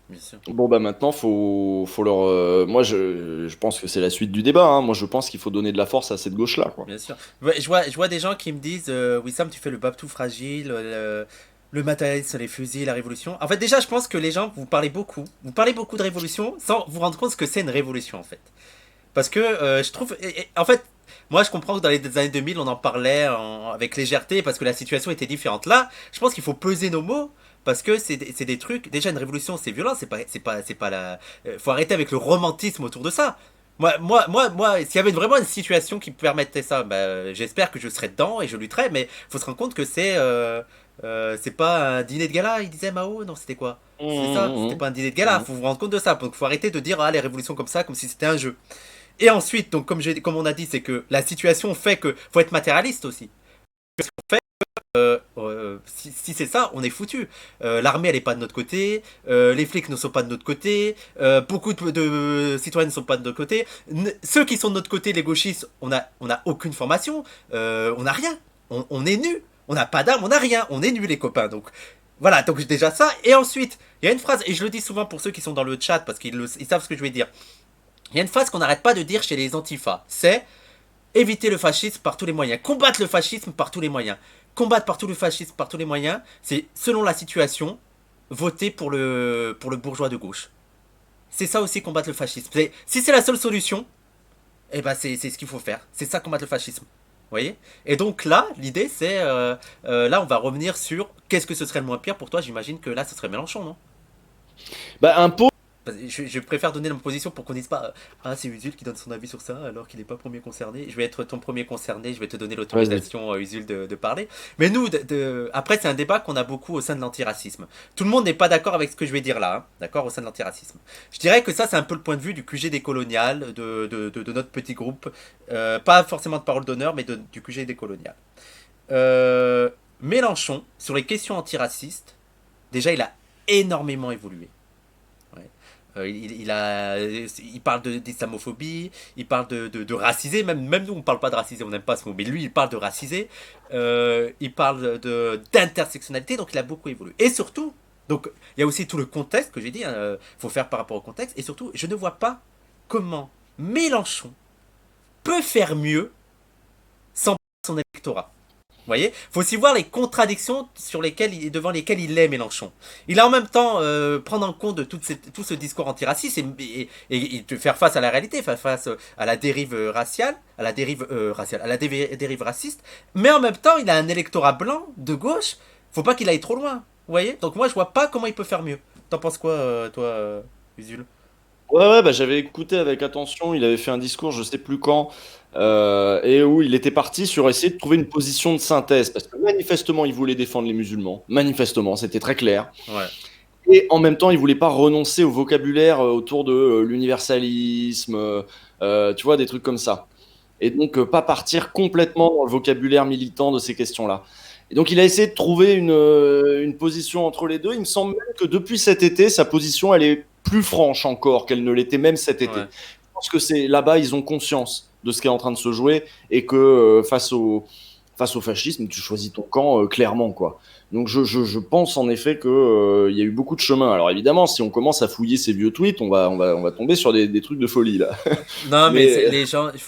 Bien sûr. Bon bah maintenant faut leur moi je pense que c'est la suite du débat, hein. Moi je pense qu'il faut donner de la force à cette gauche là, quoi. Bien sûr. Ouais, je vois des gens qui me disent Wissam, tu fais le babtou fragile, le matérialisme, les fusils, la révolution. En fait, déjà, je pense que les gens, vous parlez beaucoup de révolution sans vous rendre compte ce que c'est une révolution, en fait. Parce que je trouve. En fait, moi, je comprends que dans les années 2000, on en parlait avec légèreté parce que la situation était différente. Là, je pense qu'il faut peser nos mots. Parce que c'est des trucs. Déjà, une révolution, c'est violent. C'est pas la. Faut arrêter avec le romantisme autour de ça. Moi, s'il y avait vraiment une situation qui me permettait ça, bah, j'espère que je serais dedans et je lutterais. Mais faut se rendre compte que c'est pas un dîner de gala, il disait Mao. Non, c'était quoi? C'est ça. C'était pas un dîner de gala. Faut vous rendre compte de ça. Donc, faut arrêter de dire les révolutions comme ça, comme si c'était un jeu. Et ensuite, donc comme on a dit, c'est que la situation fait que faut être matérialiste aussi. Parce qu'en fait, si c'est ça, on est foutu. L'armée, elle est pas de notre côté. Les flics ne sont pas de notre côté. Beaucoup de citoyens ne sont pas de notre côté. Ceux qui sont de notre côté, les gauchistes, on a aucune formation. On n'a rien. On est nus. On n'a pas d'armes, on n'a rien. On est nus, les copains. Donc voilà, donc déjà ça. Et ensuite, il y a une phrase, et je le dis souvent pour ceux qui sont dans le chat, parce qu'ils savent ce que je vais dire. Il y a une phrase qu'on n'arrête pas de dire chez les antifas, c'est éviter le fascisme par tous les moyens, combattre le fascisme par tous les moyens. Combattre par tout le fascisme par tous les moyens, c'est selon la situation, voter pour le bourgeois de gauche. C'est ça aussi combattre le fascisme. Si c'est la seule solution, eh ben c'est ce qu'il faut faire. C'est ça combattre le fascisme. Vous voyez? Et donc là, l'idée c'est, là on va revenir sur qu'est-ce que ce serait le moins pire pour toi. J'imagine que là ce serait Mélenchon, non? Bah impôt. Je préfère donner ma position pour qu'on dise pas c'est Usul qui donne son avis sur ça alors qu'il n'est pas premier concerné. Je vais être ton premier concerné, je vais te donner l'autorisation Usul de parler. Mais nous, après c'est un débat qu'on a beaucoup au sein de l'antiracisme. Tout le monde n'est pas d'accord avec ce que je vais dire là, hein, d'accord, au sein de l'antiracisme. Je dirais que ça c'est un peu le point de vue du QG décolonial, de notre petit groupe. Pas forcément de parole d'honneur, mais du QG décolonial. Mélenchon, sur les questions antiracistes, déjà il a énormément évolué. Il parle d'islamophobie, il parle de racisé, même nous on parle pas de racisé, on n'aime pas ce mot, mais lui il parle de racisé, il parle d'intersectionnalité, donc il a beaucoup évolué. Et surtout, donc il y a aussi tout le contexte que j'ai dit, faut faire par rapport au contexte, et surtout je ne vois pas comment Mélenchon peut faire mieux sans son électorat. voyez, faut aussi voir les contradictions devant lesquelles il est Mélenchon. Il a en même temps prendre en compte de tout ce discours antiraciste et te faire face à la réalité, faire face à la dérive raciale, dérive raciste. Mais en même temps, il a un électorat blanc de gauche. Faut pas qu'il aille trop loin, vous voyez. Donc moi, je vois pas comment il peut faire mieux. T'en penses quoi, toi, Usul? Ouais, bah, j'avais écouté avec attention. Il avait fait un discours, je sais plus quand, et où il était parti sur essayer de trouver une position de synthèse, parce que manifestement, il voulait défendre les musulmans. Manifestement, c'était très clair. Ouais. Et en même temps, il voulait pas renoncer au vocabulaire autour de l'universalisme, tu vois, des trucs comme ça. Et donc, pas partir complètement dans le vocabulaire militant de ces questions-là. Et donc, il a essayé de trouver une position entre les deux. Il me semble même que depuis cet été, sa position, elle est plus franche encore qu'elle ne l'était même cet été. Ouais. Je pense que c'est là-bas, ils ont conscience de ce qui est en train de se jouer et que face au fascisme, tu choisis ton camp clairement, quoi. Donc je pense en effet que il y a eu beaucoup de chemin. Alors évidemment, si on commence à fouiller ces vieux tweets, on va tomber sur des trucs de folie là. Non, mais Mais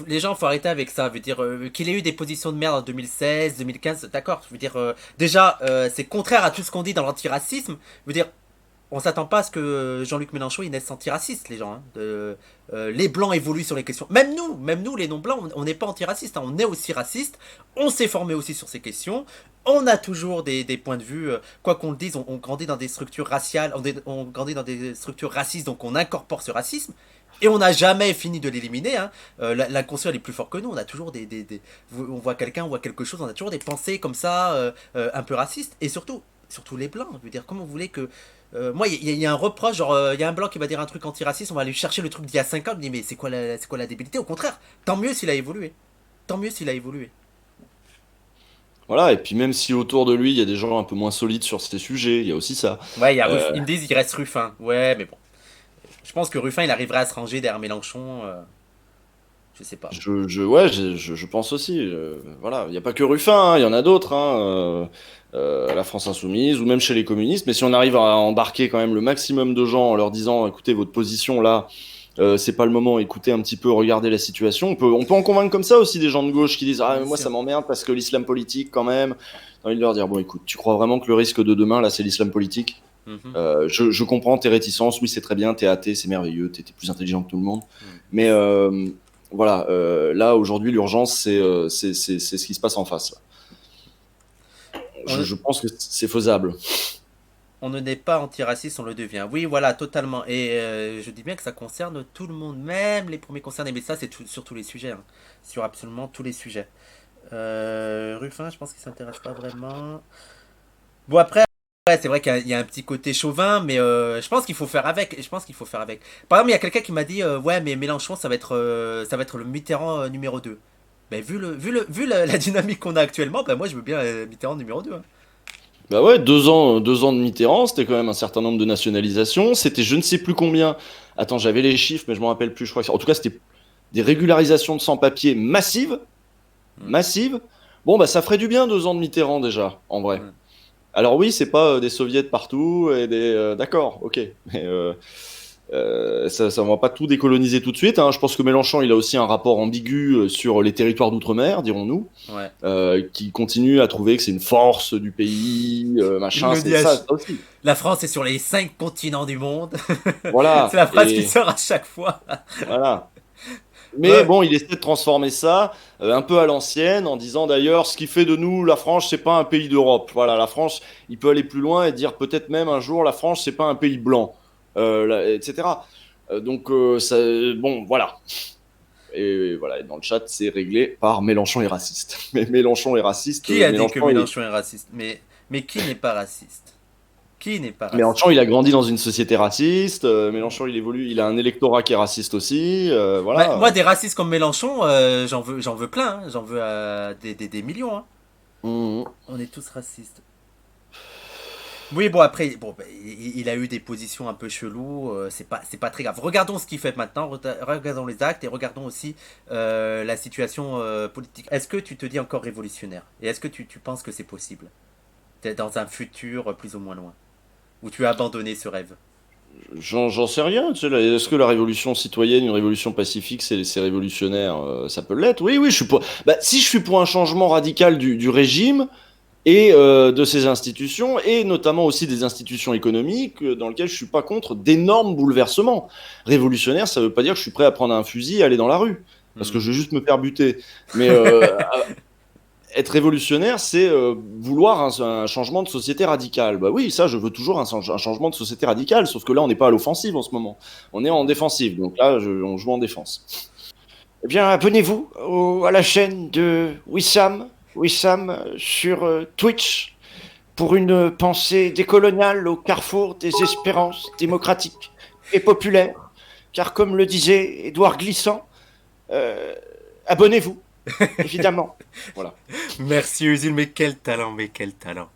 les gens, faut arrêter avec ça. Je veux dire, qu'il ait eu des positions de merde en 2016, 2015, d'accord. Je veux dire, déjà, c'est contraire à tout ce qu'on dit dans l'antiracisme. Je veux dire, on s'attend pas à ce que Jean-Luc Mélenchon il naisse antiraciste, les gens. Hein. Les blancs évoluent sur les questions. Même nous, les non-blancs, on n'est pas antiracistes. Hein. On est aussi racistes. On s'est formé aussi sur ces questions. On a toujours des points de vue. Quoi qu'on le dise, on grandit dans des structures raciales. On grandit dans des structures racistes, donc on incorpore ce racisme. Et on n'a jamais fini de l'éliminer. Hein. L'inconscient est plus fort que nous. On a toujours on voit quelqu'un, on voit quelque chose. On a toujours des pensées comme ça, un peu racistes. Et surtout les blancs. Je veux dire, comment vous voulez que moi, il y a un reproche, genre, il y a un blanc qui va dire un truc antiraciste, on va aller chercher le truc d'il y a 5 ans, on me dit, mais c'est quoi la débilité? Au contraire, tant mieux s'il a évolué. Tant mieux s'il a évolué. voilà, et puis même si autour de lui, il y a des gens un peu moins solides sur ces sujets, il y a aussi ça. Ouais, Euh, ils me disent, il reste Ruffin. Ouais, mais bon. Je pense que Ruffin, il arriverait à se ranger derrière Mélenchon. Je sais pas. ouais, je pense aussi. Voilà, il n'y a pas que Ruffin, hein, il y en a d'autres, hein, à la France Insoumise ou même chez les communistes. Mais si on arrive à embarquer quand même le maximum de gens en leur disant, écoutez, votre position là, c'est pas le moment, écoutez un petit peu, regardez la situation. On peut en convaincre comme ça aussi des gens de gauche qui disent, ah, Bien moi sûr. ça m'emmerde parce que l'islam politique quand même. J'ai envie de leur dire, bon, écoute, tu crois vraiment que le risque de demain là, c'est l'islam politique? Mhm. Je comprends tes réticences, oui c'est très bien, t'es athée, c'est merveilleux, t'es plus intelligent que tout le monde, mais voilà, là aujourd'hui l'urgence c'est ce qui se passe en face. Je pense que c'est faisable. On ne n'est pas antiraciste, on le devient. Oui, voilà, totalement. Et je dis bien que ça concerne tout le monde, même les premiers concernés. Mais ça, c'est sur tous les sujets. Hein. Sur absolument tous les sujets. Ruffin, je pense qu'il s'intéresse pas vraiment. Bon, après, ouais, c'est vrai qu'il y a un petit côté chauvin, mais je pense qu'il faut faire avec. Je pense qu'il faut faire avec. Par exemple, il y a quelqu'un qui m'a dit ouais, mais Mélenchon, ça va être le Mitterrand numéro 2. Mais vu la dynamique qu'on a actuellement, bah, moi, je veux bien Mitterrand numéro 2. Hein. Bah ouais, 2 ans de Mitterrand, c'était quand même un certain nombre de nationalisations, c'était je ne sais plus combien, attends j'avais les chiffres mais je m'en rappelle plus, je crois en tout cas c'était des régularisations de sans-papiers massives. Bon bah ça ferait du bien 2 ans de Mitterrand déjà, en vrai. Mm. Alors oui, c'est pas des soviets partout et des d'accord, ok, mais ça ne va pas tout décoloniser tout de suite. Hein. Je pense que Mélenchon, il a aussi un rapport ambigu sur les territoires d'outre-mer, dirons-nous, Ouais. qui continue à trouver que c'est une force du pays, machin. Il le C'est dit ça aussi. La France est sur les 5 continents du monde. Voilà. C'est la phrase Et qui sort à chaque fois. voilà. Mais Ouais. bon, il essaie de transformer ça un peu à l'ancienne, en disant d'ailleurs, ce qui fait de nous la France, c'est pas un pays d'Europe. Voilà, la France, il peut aller plus loin et dire peut-être même un jour, la France, c'est pas un pays blanc, etc. Bon, voilà. Et voilà, et dans le chat, c'est réglé par Mélenchon est raciste. Mais Mélenchon est raciste. Qui a dit que Mélenchon, Mélenchon est raciste? Mais qui n'est pas raciste? Qui n'est pas raciste? Mélenchon, il a grandi dans une société raciste. Mélenchon, il évolue, il a un électorat qui est raciste aussi. Voilà. Moi, des racistes comme Mélenchon, j'en veux plein. Hein. J'en veux des millions. Hein. Mmh. On est tous racistes. Oui, bon, après, il a eu des positions un peu cheloues. C'est pas très grave. Regardons ce qu'il fait maintenant. Regardons les actes et regardons aussi la situation politique. Est-ce que tu te dis encore révolutionnaire? Et est-ce que tu penses que c'est possible? T'es dans un futur plus ou moins loin? Ou tu as abandonné ce rêve? J'en sais rien. Tu sais, est-ce que la révolution citoyenne, une révolution pacifique, c'est révolutionnaire? Ça peut l'être. Oui, je suis pour. Si je suis pour un changement radical du régime et de ses institutions, et notamment aussi des institutions économiques, dans lesquelles je suis pas contre d'énormes bouleversements. Révolutionnaire, ça veut pas dire que je suis prêt à prendre un fusil et aller dans la rue, parce que je vais juste me faire buter. Mais être révolutionnaire, c'est vouloir un changement de société radical. Bah oui, ça, je veux toujours un changement de société radical, sauf que là, on n'est pas à l'offensive en ce moment. On est en défensive, donc là, on joue en défense. Eh bien, abonnez-vous à la chaîne de Wissam sur Twitch, pour une pensée décoloniale au carrefour des espérances démocratiques et populaires. Car comme le disait Édouard Glissant, abonnez-vous. Évidemment. Voilà. Merci Usil, mais quel talent, mais quel talent.